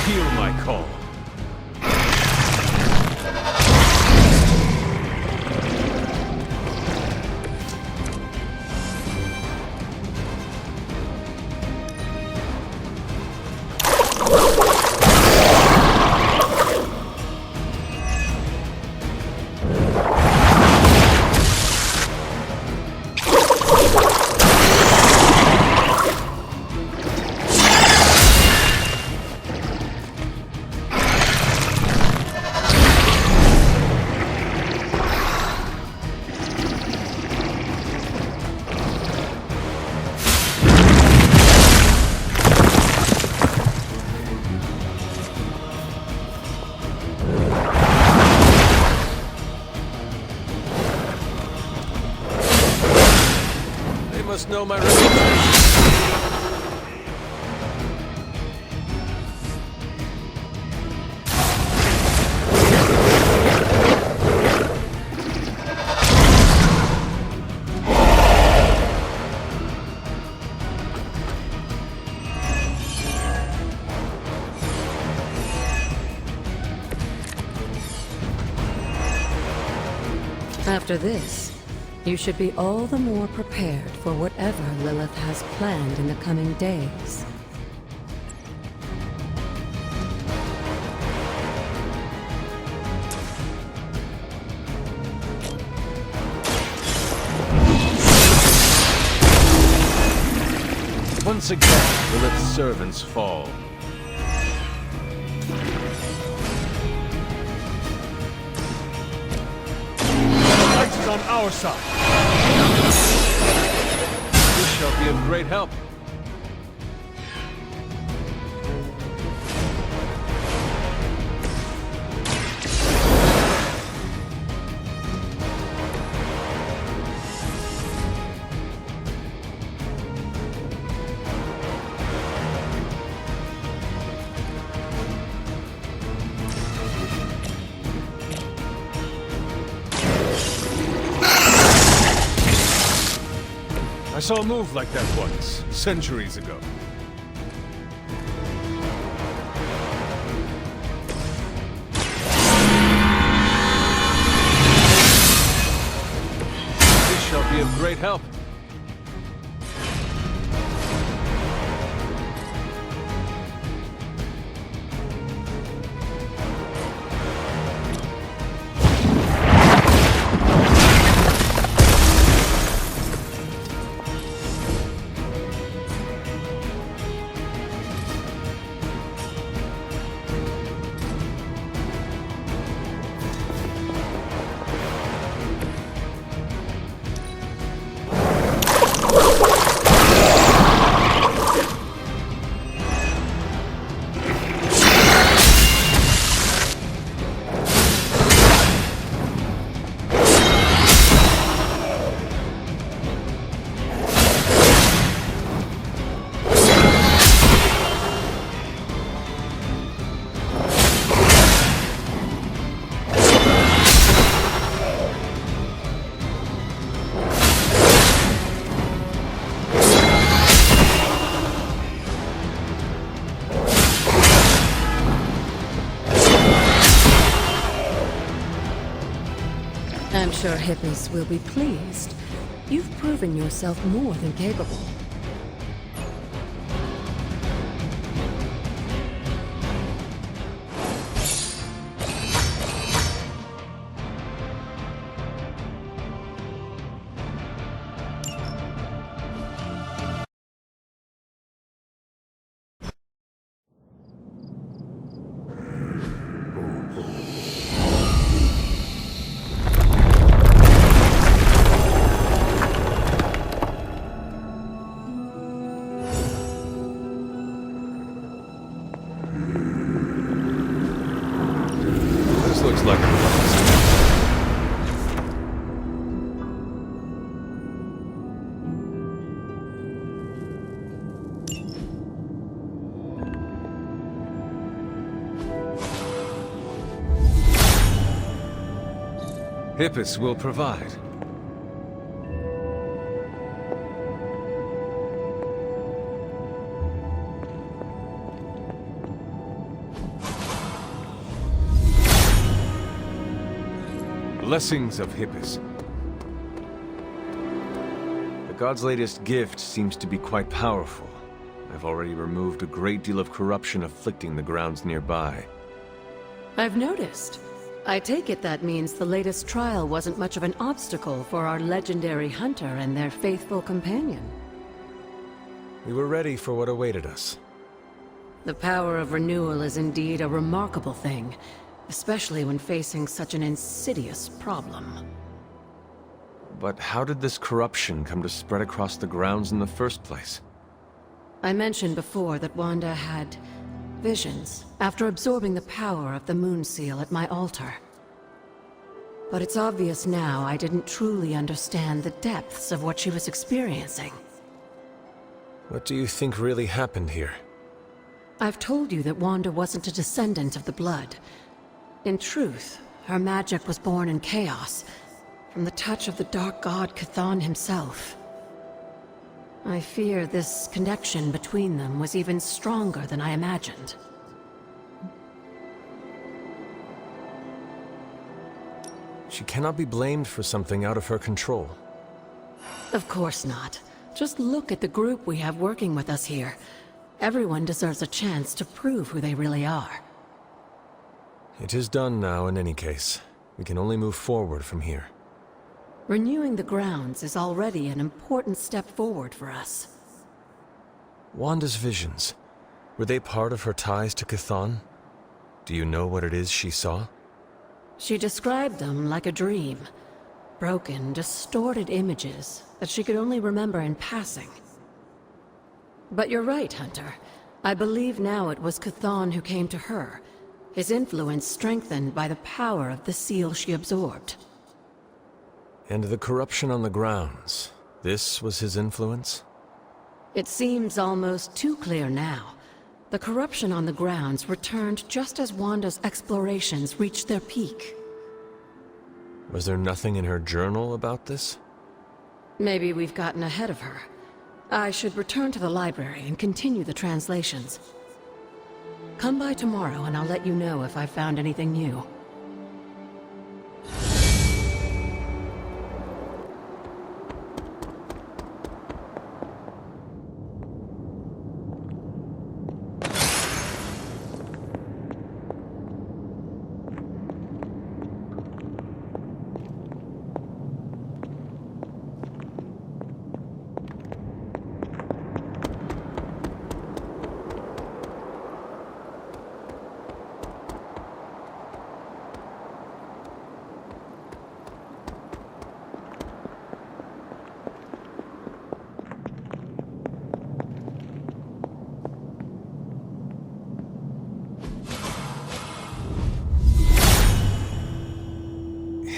Hear my call. Must know my reputation. After this, you should be all the more prepared for whatever Lilith has planned in the coming days. Once again, Lilith's servants fall. The light is on our side. This shall be of great help. saw a move like that once, centuries ago. This shall be of great help. I'm sure Hyppus will be pleased. You've proven yourself more than capable. Looks like a Hyppus will provide. Blessings of Hyppus. The god's latest gift seems to be quite powerful. I've already removed a great deal of corruption afflicting the grounds nearby. I've noticed. I take it that means the latest trial wasn't much of an obstacle for our legendary hunter and their faithful companion. We were ready for what awaited us. The power of renewal is indeed a remarkable thing, especially when facing such an insidious problem. But how did this corruption come to spread across the grounds in the first place? I mentioned before that Wanda had visions after absorbing the power of the Moon Seal at my altar. But it's obvious now I didn't truly understand the depths of what she was experiencing. What do you think really happened here? I've told you that Wanda wasn't a descendant of the Blood. In truth, her magic was born in chaos, from the touch of the Dark God Chthon himself. I fear this connection between them was even stronger than I imagined. She cannot be blamed for something out of her control. Of course not. Just look at the group we have working with us here. Everyone deserves a chance to prove who they really are. It is done now in any case. We can only move forward from here. Renewing the grounds is already an important step forward for us. Wanda's visions, were they part of her ties to Chthon? Do you know what it is she saw? She described them like a dream. Broken, distorted images that she could only remember in passing. But you're right, Hunter. I believe now it was Chthon who came to her, his influence strengthened by the power of the seal she absorbed. And the corruption on the grounds, this was his influence? It seems almost too clear now. The corruption on the grounds returned just as Wanda's explorations reached their peak. Was there nothing in her journal about this? Maybe we've gotten ahead of her. I should return to the library and continue the translations. Come by tomorrow and I'll let you know if I've found anything new.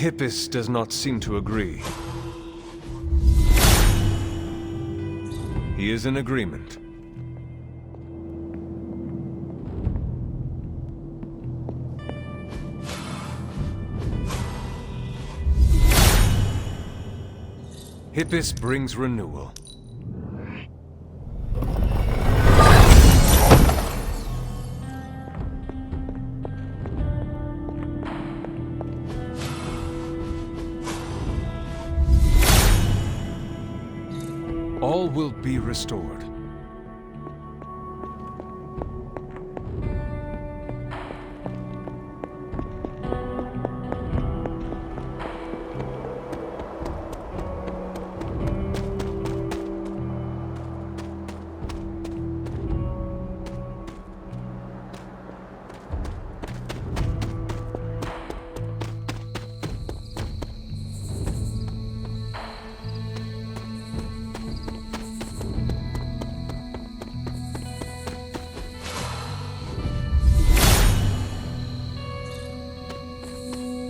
Hyppus does not seem to agree. He is in agreement. Hyppus brings renewal. All will be restored.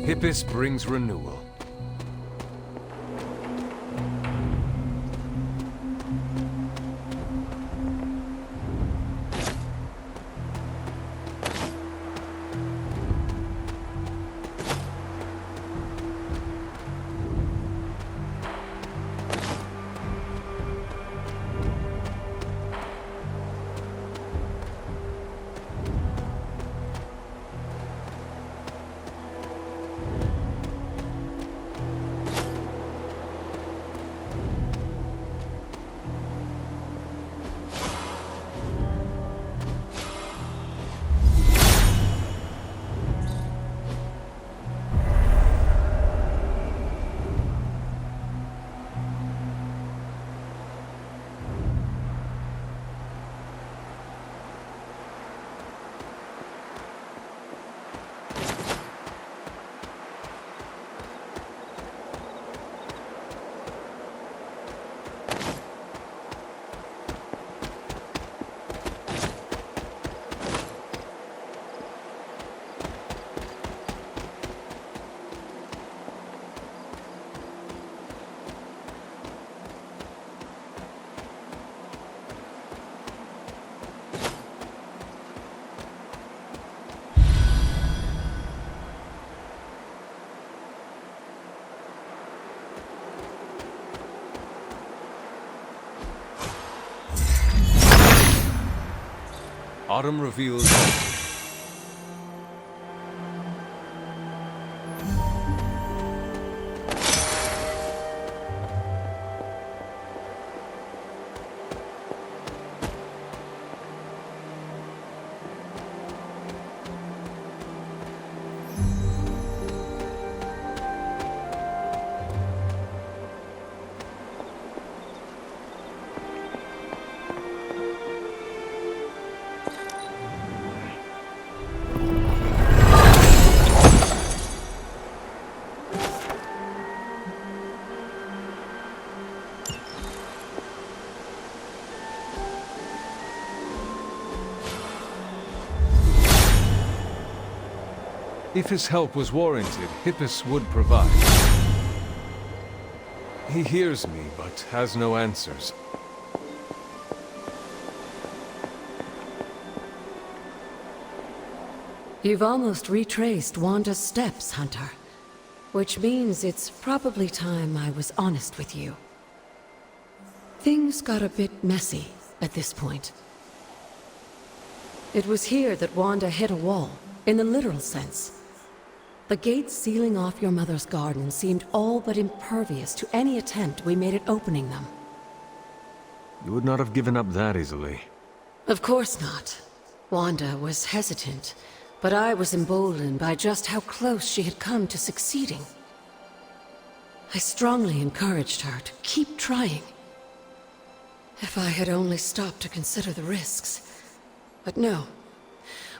Hyppus brings renewal. Atum reveals... If his help was warranted, Hyppus would provide. He hears me, but has no answers. You've almost retraced Wanda's steps, Hunter. Which means it's probably time I was honest with you. things got a bit messy at this point. It was here that Wanda hit a wall, in the literal sense. The gates sealing off your mother's garden seemed all but impervious to any attempt we made at opening them. You would not have given up that easily. Of course not. Wanda was hesitant, but I was emboldened by just how close she had come to succeeding. I strongly encouraged her to keep trying. If I had only stopped to consider the risks. But no.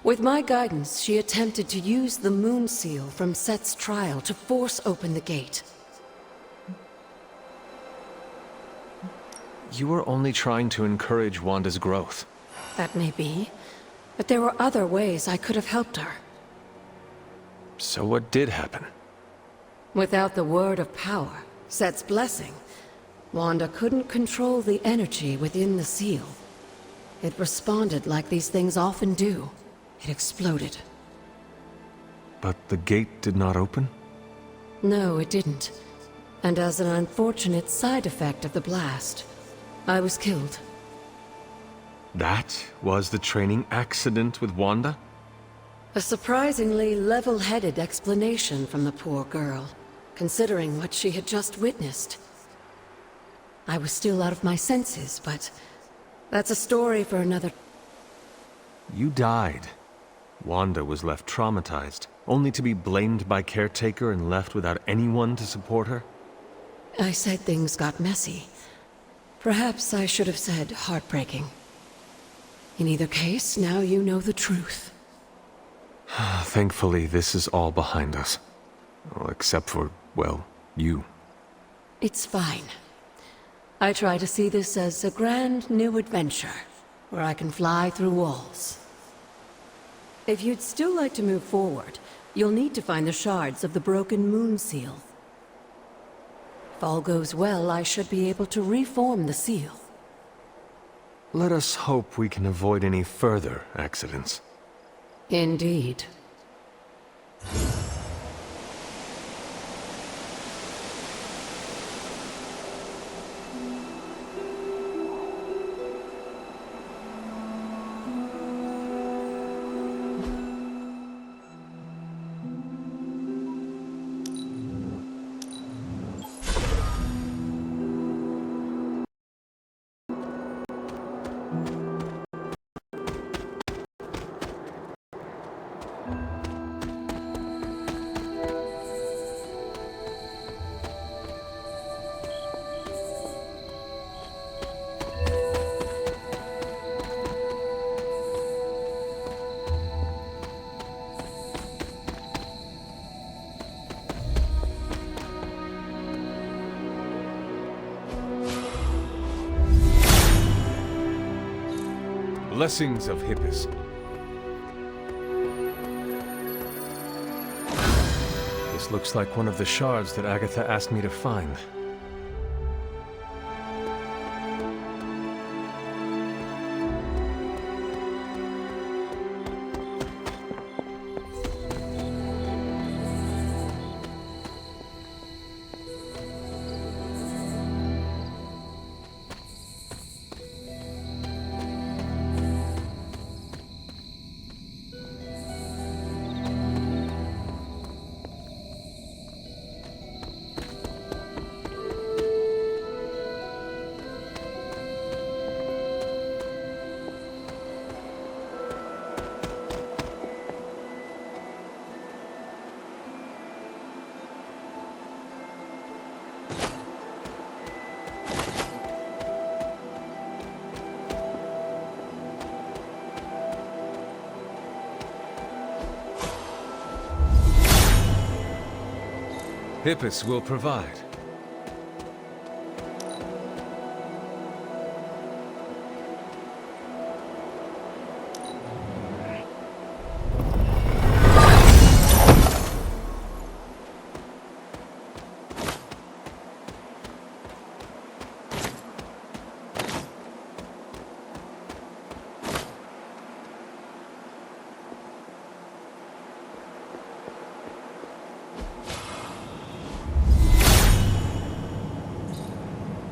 With my guidance, she attempted to use the moon seal from Set's trial to force open the gate. You were only trying to encourage Wanda's growth. That may be, but there were other ways I could have helped her. So what did happen? Without the word of power, Set's blessing, Wanda couldn't control the energy within the seal. It responded like these things often do. It exploded. But the gate did not open? No, it didn't. And as an unfortunate side effect of the blast, I was killed. That was the training accident with Wanda? A surprisingly level-headed explanation from the poor girl, considering what she had just witnessed. I was still out of my senses, but that's a story for another... You died. Wanda was left traumatized, only to be blamed by Caretaker and left without anyone to support her? I said things got messy. Perhaps I should have said heartbreaking. In either case, now you know the truth. Thankfully, this is all behind us. Well, except for, well, you. It's fine. I try to see this as a grand new adventure, where I can fly through walls. If you'd still like to move forward, you'll need to find the shards of the broken moon seal. If all goes well, I should be able to reform the seal. Let us hope we can avoid any further accidents. Indeed. Blessings of Hyppus. This looks like one of the shards that Agatha asked me to find. Hyppus will provide.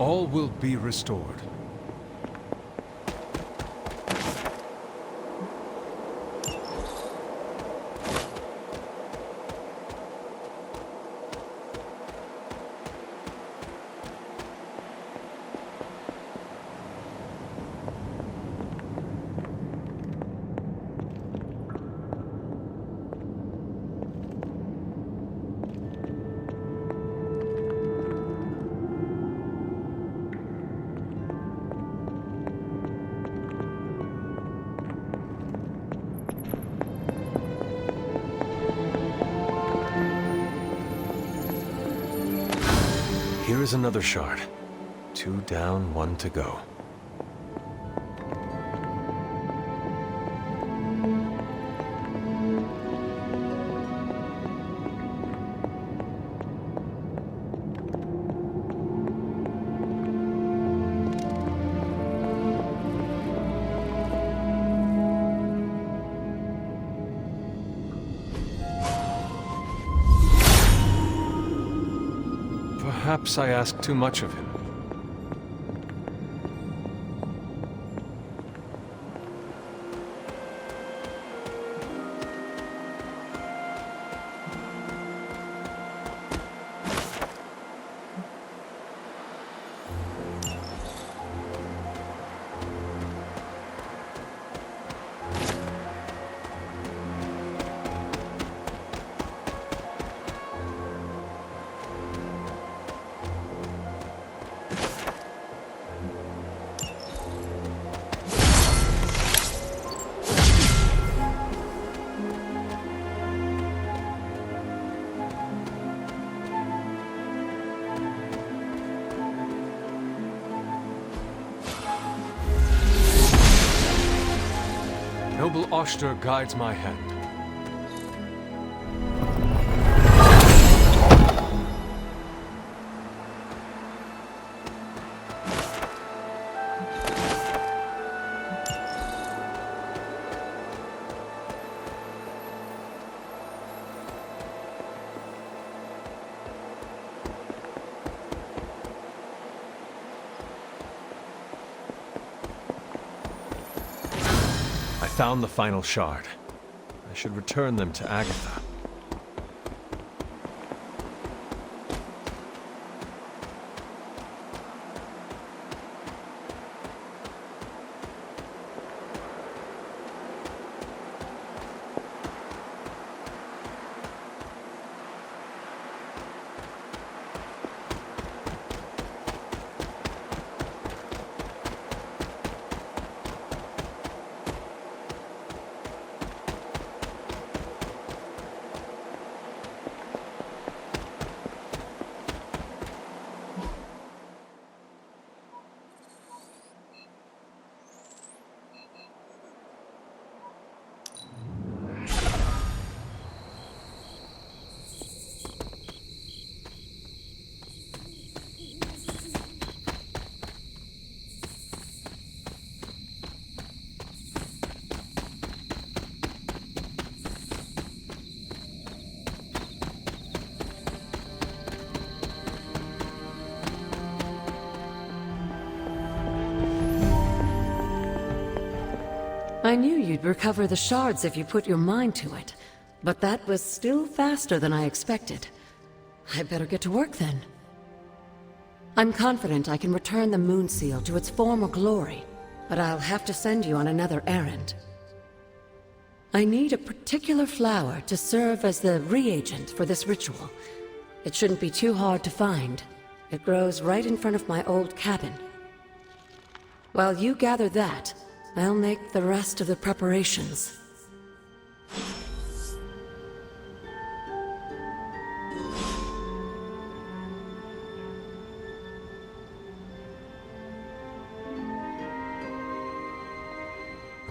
all will be restored. Here is another shard. 2 down, 1 to go. Perhaps I asked too much of him. Noble Oster guides my hand. I found the final shard. I should return them to Agatha. I knew you'd recover the shards if you put your mind to it, but that was still faster than I expected. I better get to work then. I'm confident I can return the Moon Seal to its former glory, but I'll have to send you on another errand. I need a particular flower to serve as the reagent for this ritual. It shouldn't be too hard to find. It grows right in front of my old cabin. While you gather that, I'll make the rest of the preparations.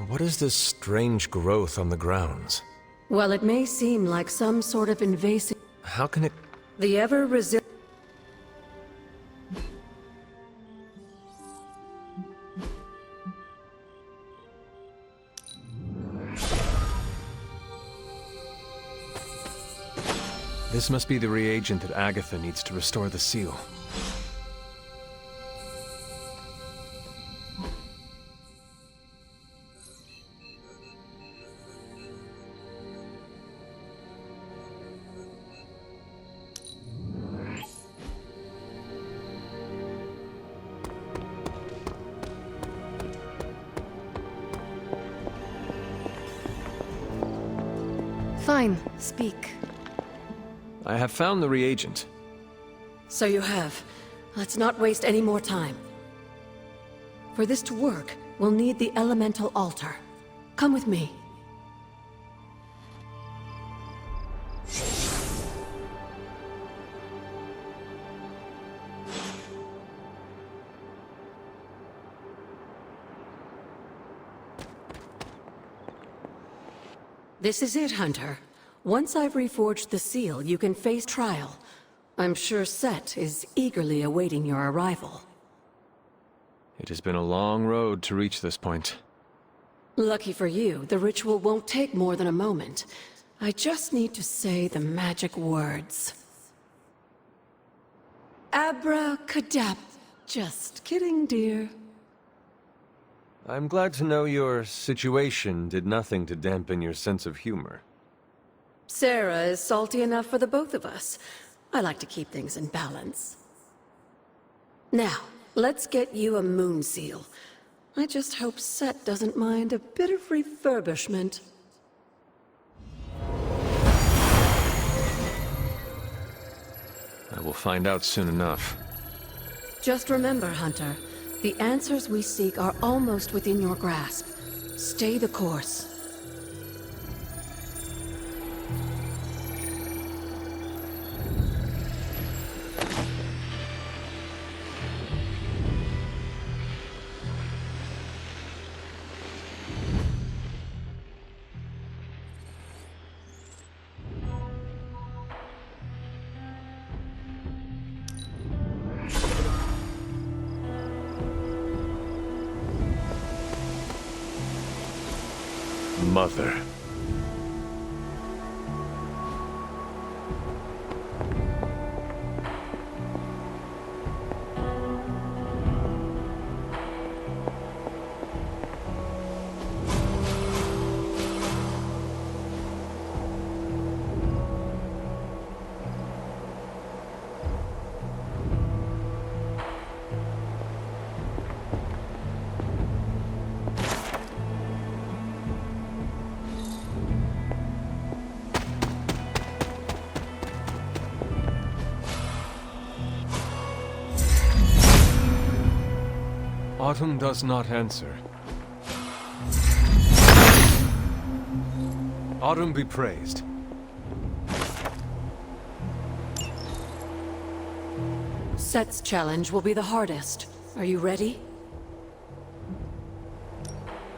What is this strange growth on the grounds? Well, it may seem like some sort of invasive... How can it... The ever-resilient... This must be the reagent that Agatha needs to restore the seal. Fine, speak. I have found the reagent. So you have. Let's not waste any more time. For this to work, we'll need the elemental altar. Come with me. This is it, Hunter. Once I've reforged the seal, you can face trial. I'm sure Set is eagerly awaiting your arrival. It has been a long road to reach this point. Lucky for you, the ritual won't take more than a moment. I just need to say the magic words. Abracadabra. Just kidding, dear. I'm glad to know your situation did nothing to dampen your sense of humor. Sarah is salty enough for the both of us. I like to keep things in balance. Now, let's get you a moon seal. I just hope Set doesn't mind a bit of refurbishment. I will find out soon enough. Just remember, Hunter, the answers we seek are almost within your grasp. Stay the course. Mother. Atum does not answer. Atum be praised. Set's challenge will be the hardest. Are you ready?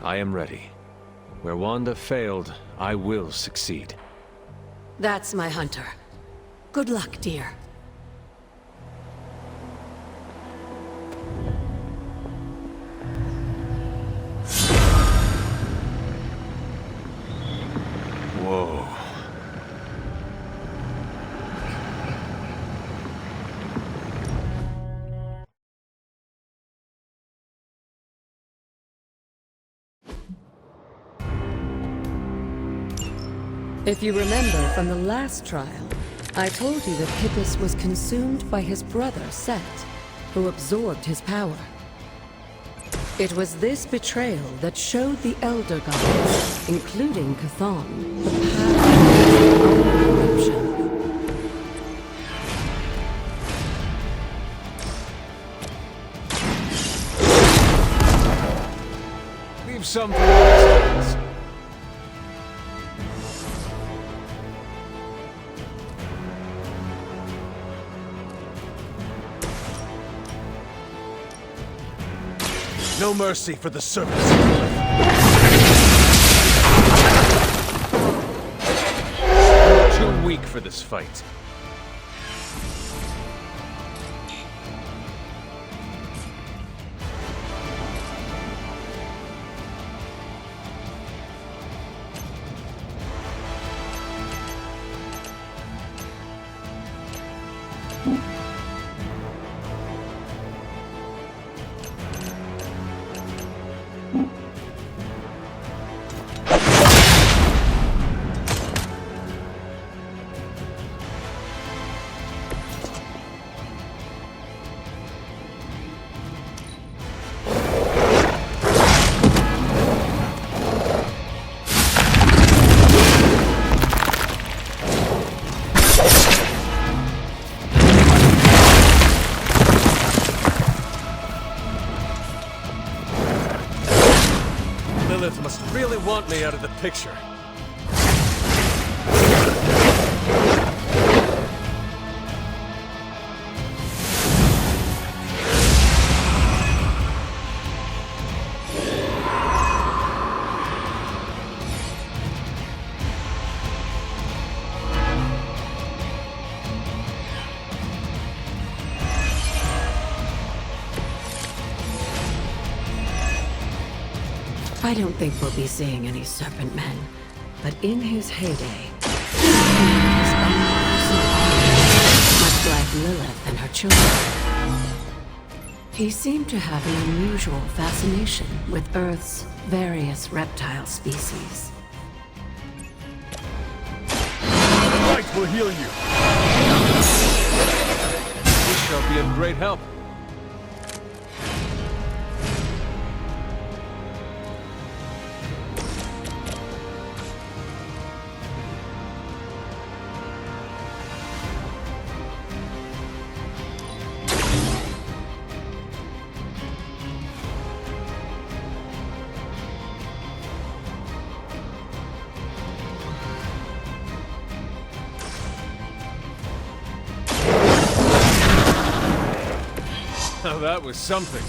I am ready. Where Wanda failed, I will succeed. That's my Hunter. Good luck, dear. Whoa. If you remember from the last trial, I told you that Hyppus was consumed by his brother, Set, who absorbed his power. It was this betrayal that showed the Elder Gods, including Chthon, the path of corruption. Leave some for the next ones. No mercy for the servants of Bullock. You're too weak for this fight. really want me out of the picture. I don't think we'll be seeing any Serpent Men, but in his heyday, he had his own personal army, much like Lilith and her children. He seemed to have an unusual fascination with Earth's various reptile species. Light will heal you. This shall be of great help. Now that was something.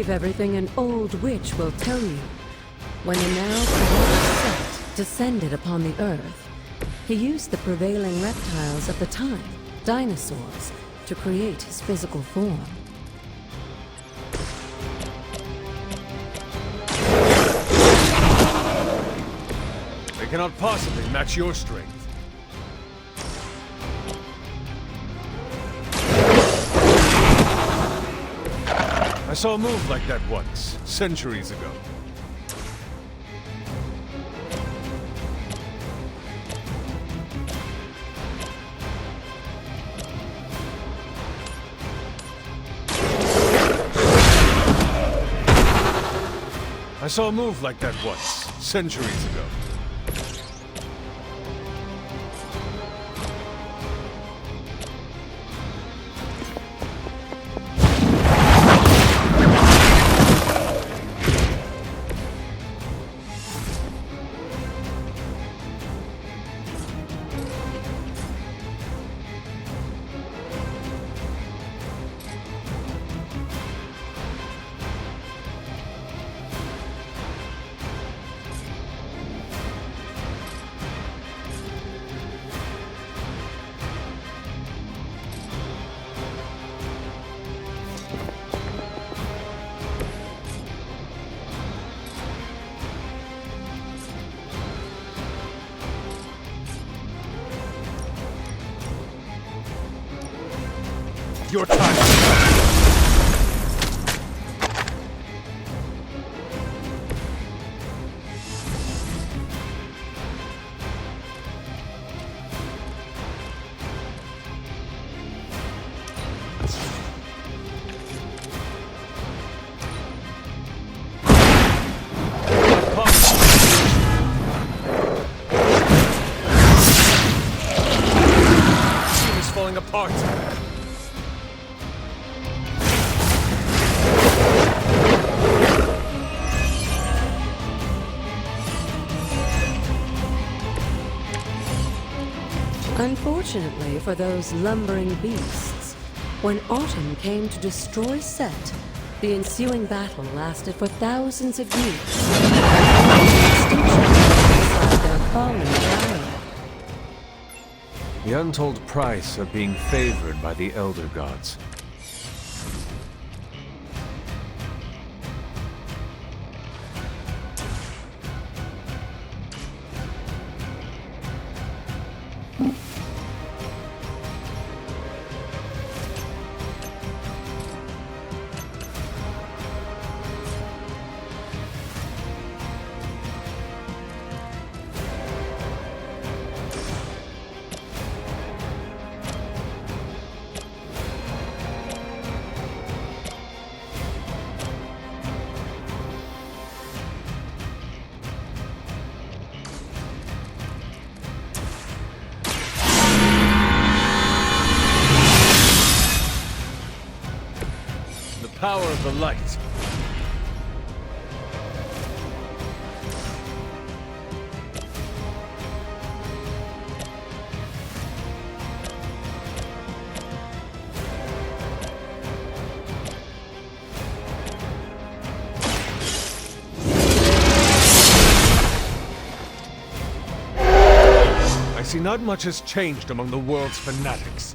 Everything an old witch will tell you. When a now corrupt sect descended upon the earth, he used the prevailing reptiles of the time, dinosaurs, to create his physical form. They cannot possibly match your strength. I saw a move like that once, centuries ago. I saw a move like that once, centuries ago. Your time. apart! Unfortunately for those lumbering beasts, when Atum came to destroy Set, the ensuing battle lasted for thousands of years. Extinction beside their fallen giant. The untold price of being favored by the Elder Gods. Power of the light. I see not much has changed among the world's fanatics.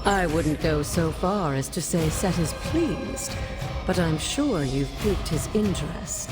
I wouldn't go so far as to say Set is pleased, but I'm sure you've piqued his interest.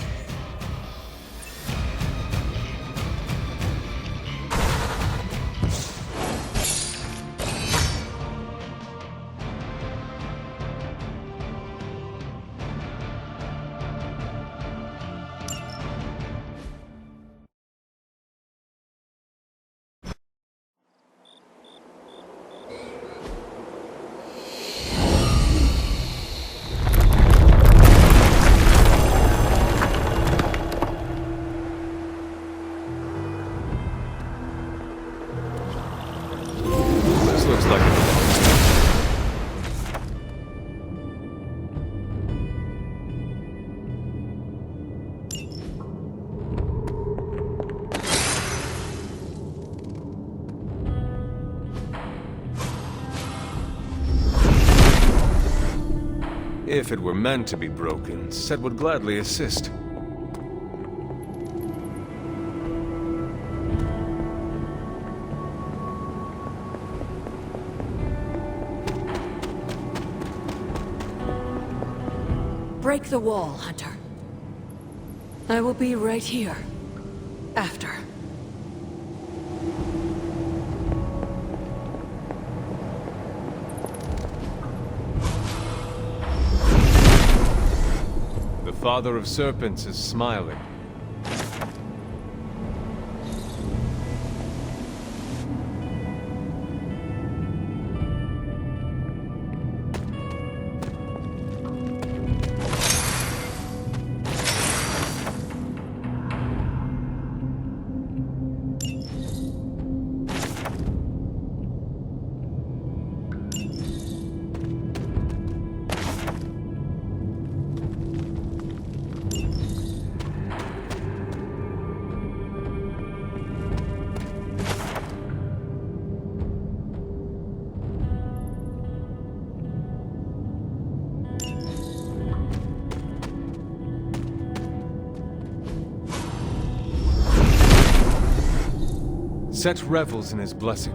If it were meant to be broken, Set would gladly assist. Break the wall, Hunter. I will be right here. After. The Father of Serpents is smiling. Set revels in his blessing.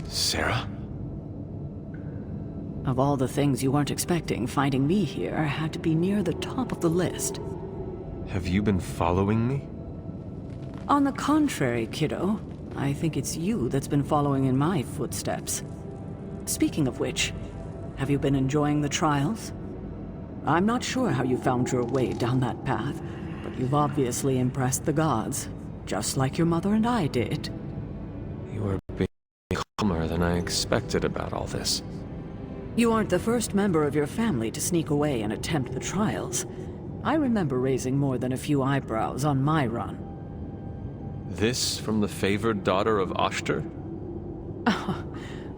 Sarah? Of all the things you weren't expecting, finding me here had to be near the top of the list. Have you been following me? On the contrary, kiddo, I think it's you that's been following in my footsteps. Speaking of which, have you been enjoying the trials? I'm not sure how you found your way down that path, but you've obviously impressed the gods, just like your mother and I did. You are being calmer than I expected about all this. You aren't the first member of your family to sneak away and attempt the trials. I remember raising more than a few eyebrows on my run. This from the favored daughter of Oshter?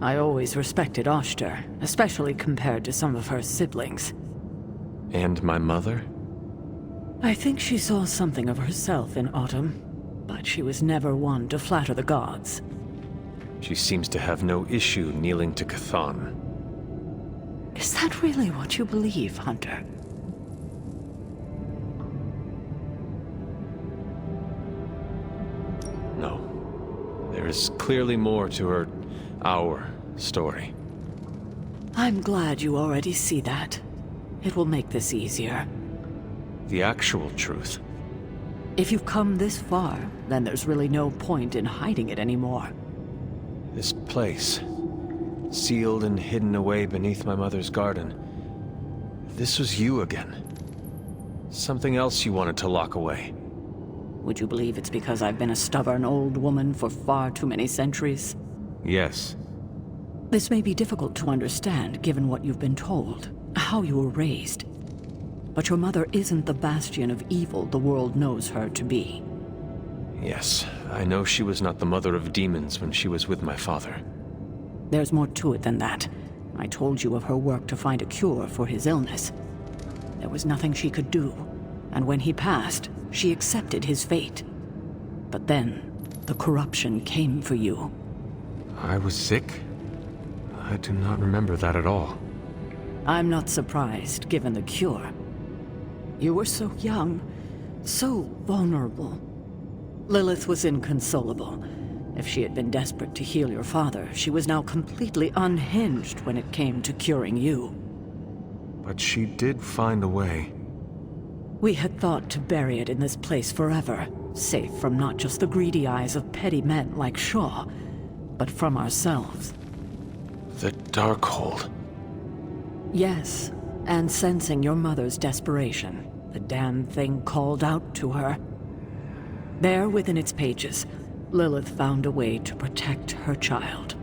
I always respected Oshter, especially compared to some of her siblings. And my mother? I think she saw something of herself in Atum, but she was never one to flatter the gods. She seems to have no issue kneeling to Chthon. Is that really what you believe, Hunter? No. There is clearly more to our story. I'm glad you already see that. It will make this easier. The actual truth. If you've come this far, then there's really no point in hiding it anymore. This place, sealed and hidden away beneath my mother's garden. This was you again. Something else you wanted to lock away. Would you believe it's because I've been a stubborn old woman for far too many centuries? Yes. This may be difficult to understand given what you've been told, how you were raised. But your mother isn't the bastion of evil the world knows her to be. Yes, I know she was not the mother of demons when she was with my father. There's more to it than that. I told you of her work to find a cure for his illness. There was nothing she could do, and when he passed, she accepted his fate. But then, the corruption came for you. I was sick? I do not remember that at all. I'm not surprised, given the cure. You were so young, so vulnerable. Lilith was inconsolable. If she had been desperate to heal your father, she was now completely unhinged when it came to curing you. But she did find a way. We had thought to bury it in this place forever, safe from not just the greedy eyes of petty men like Shaw, but from ourselves. The Darkhold. Yes, and sensing your mother's desperation, the damn thing called out to her. There within its pages, Lilith found a way to protect her child.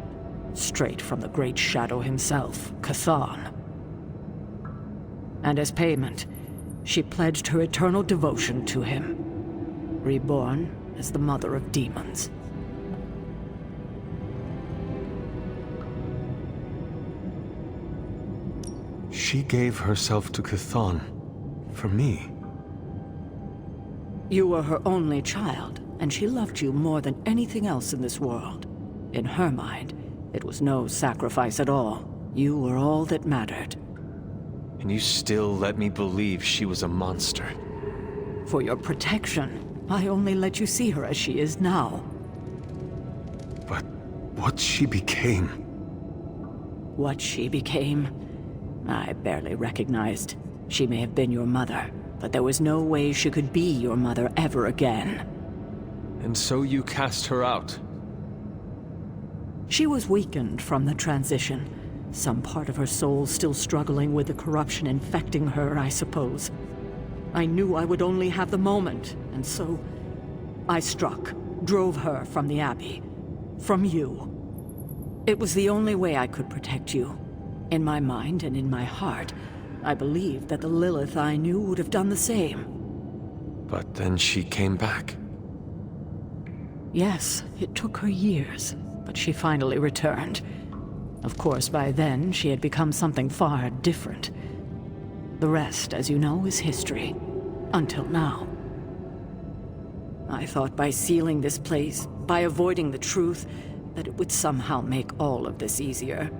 Straight from the Great Shadow himself, Chthon. And as payment, she pledged her eternal devotion to him, reborn as the mother of demons. She gave herself to Chthon. For me. You were her only child, and she loved you more than anything else in this world. In her mind, it was no sacrifice at all. You were all that mattered. And you still let me believe she was a monster. For your protection, I only let you see her as she is now. But what she became... What she became? I barely recognized. She may have been your mother, but there was no way she could be your mother ever again. And so you cast her out? She was weakened from the transition. Some part of her soul still struggling with the corruption infecting her, I suppose. I knew I would only have the moment, and so I struck, drove her from the Abbey. From you. It was the only way I could protect you. In my mind and in my heart, I believed that the Lilith I knew would have done the same. But then she came back. Yes, it took her years, but she finally returned. Of course, by then, she had become something far different. The rest, as you know, is history. Until now. I thought by sealing this place, by avoiding the truth, that it would somehow make all of this easier.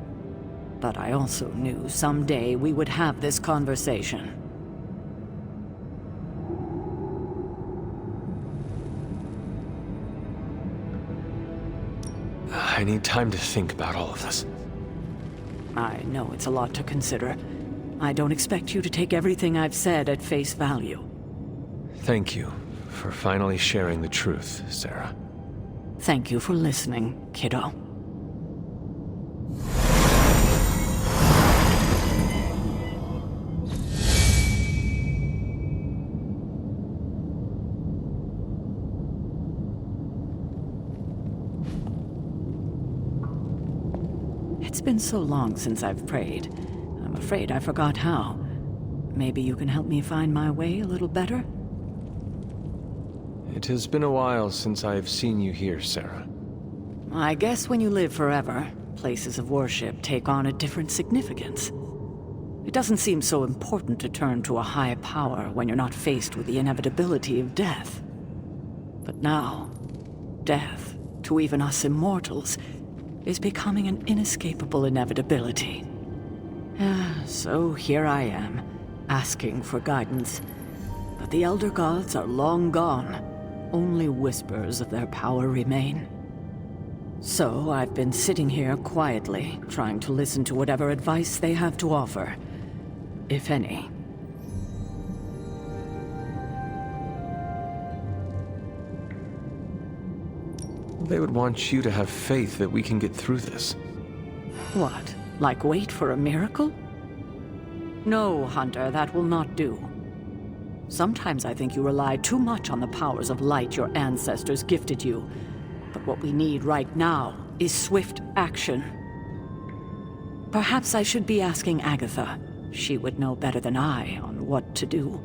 But I also knew someday we would have this conversation. I need time to think about all of this. I know it's a lot to consider. I don't expect you to take everything I've said at face value. Thank you for finally sharing the truth, Sarah. Thank you for listening, kiddo. It's been so long since I've prayed. I'm afraid I forgot how. Maybe you can help me find my way a little better? It has been a while since I've seen you here, Sarah. I guess when you live forever, places of worship take on a different significance. It doesn't seem so important to turn to a high power when you're not faced with the inevitability of death. But now, death, to even us immortals, is becoming an inescapable inevitability. So here I am, asking for guidance. But the Elder Gods are long gone. Only whispers of their power remain. So I've been sitting here quietly, trying to listen to whatever advice they have to offer, if any. They would want you to have faith that we can get through this. What? Like wait for a miracle? No, Hunter, that will not do. Sometimes I think you rely too much on the powers of light your ancestors gifted you. But what we need right now is swift action. Perhaps I should be asking Agatha. She would know better than I on what to do.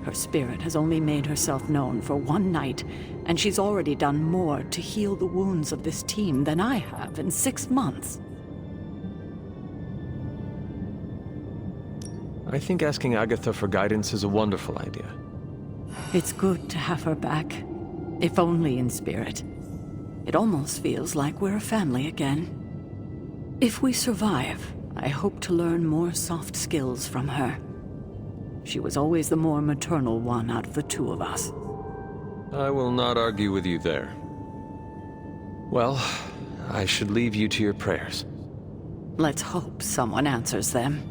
Her spirit has only made herself known for one night, and she's already done more to heal the wounds of this team than I have in 6 months. I think asking Agatha for guidance is a wonderful idea. It's good to have her back, if only in spirit. It almost feels like we're a family again. If we survive, I hope to learn more soft skills from her. She was always the more maternal one out of the two of us. I will not argue with you there. Well, I should leave you to your prayers. Let's hope someone answers them.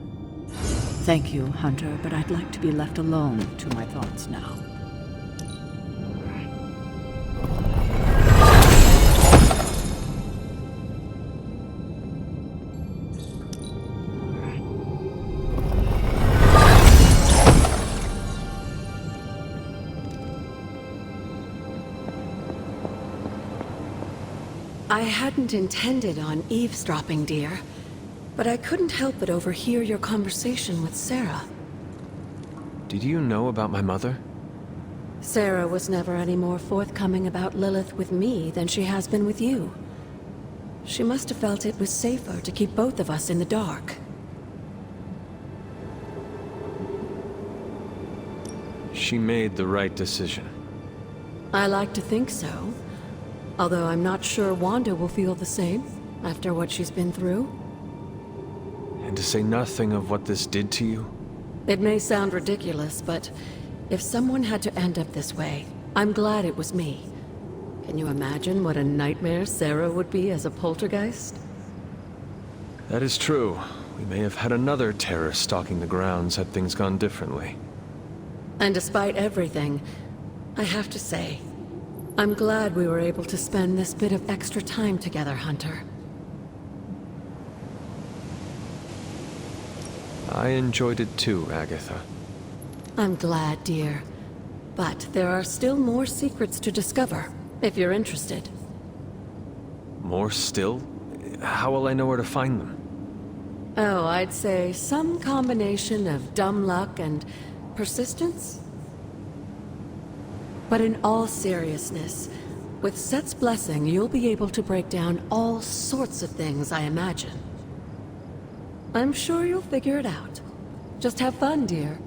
Thank you, Hunter, but I'd like to be left alone to my thoughts now. I hadn't intended on eavesdropping, dear, but I couldn't help but overhear your conversation with Sarah. Did you know about my mother? Sarah was never any more forthcoming about Lilith with me than she has been with you. She must have felt it was safer to keep both of us in the dark. She made the right decision. I like to think so. Although I'm not sure Wanda will feel the same after what she's been through. And to say nothing of what this did to you? It may sound ridiculous, but if someone had to end up this way, I'm glad it was me. Can you imagine what a nightmare Sarah would be as a poltergeist? That is true. We may have had another terror stalking the grounds had things gone differently. And despite everything, I have to say, I'm glad we were able to spend this bit of extra time together, Hunter. I enjoyed it too, Agatha. I'm glad, dear. But there are still more secrets to discover, if you're interested. More still? How will I know where to find them? Oh, I'd say some combination of dumb luck and persistence? But in all seriousness, with Set's blessing, you'll be able to break down all sorts of things, I imagine. I'm sure you'll figure it out. Just have fun, dear.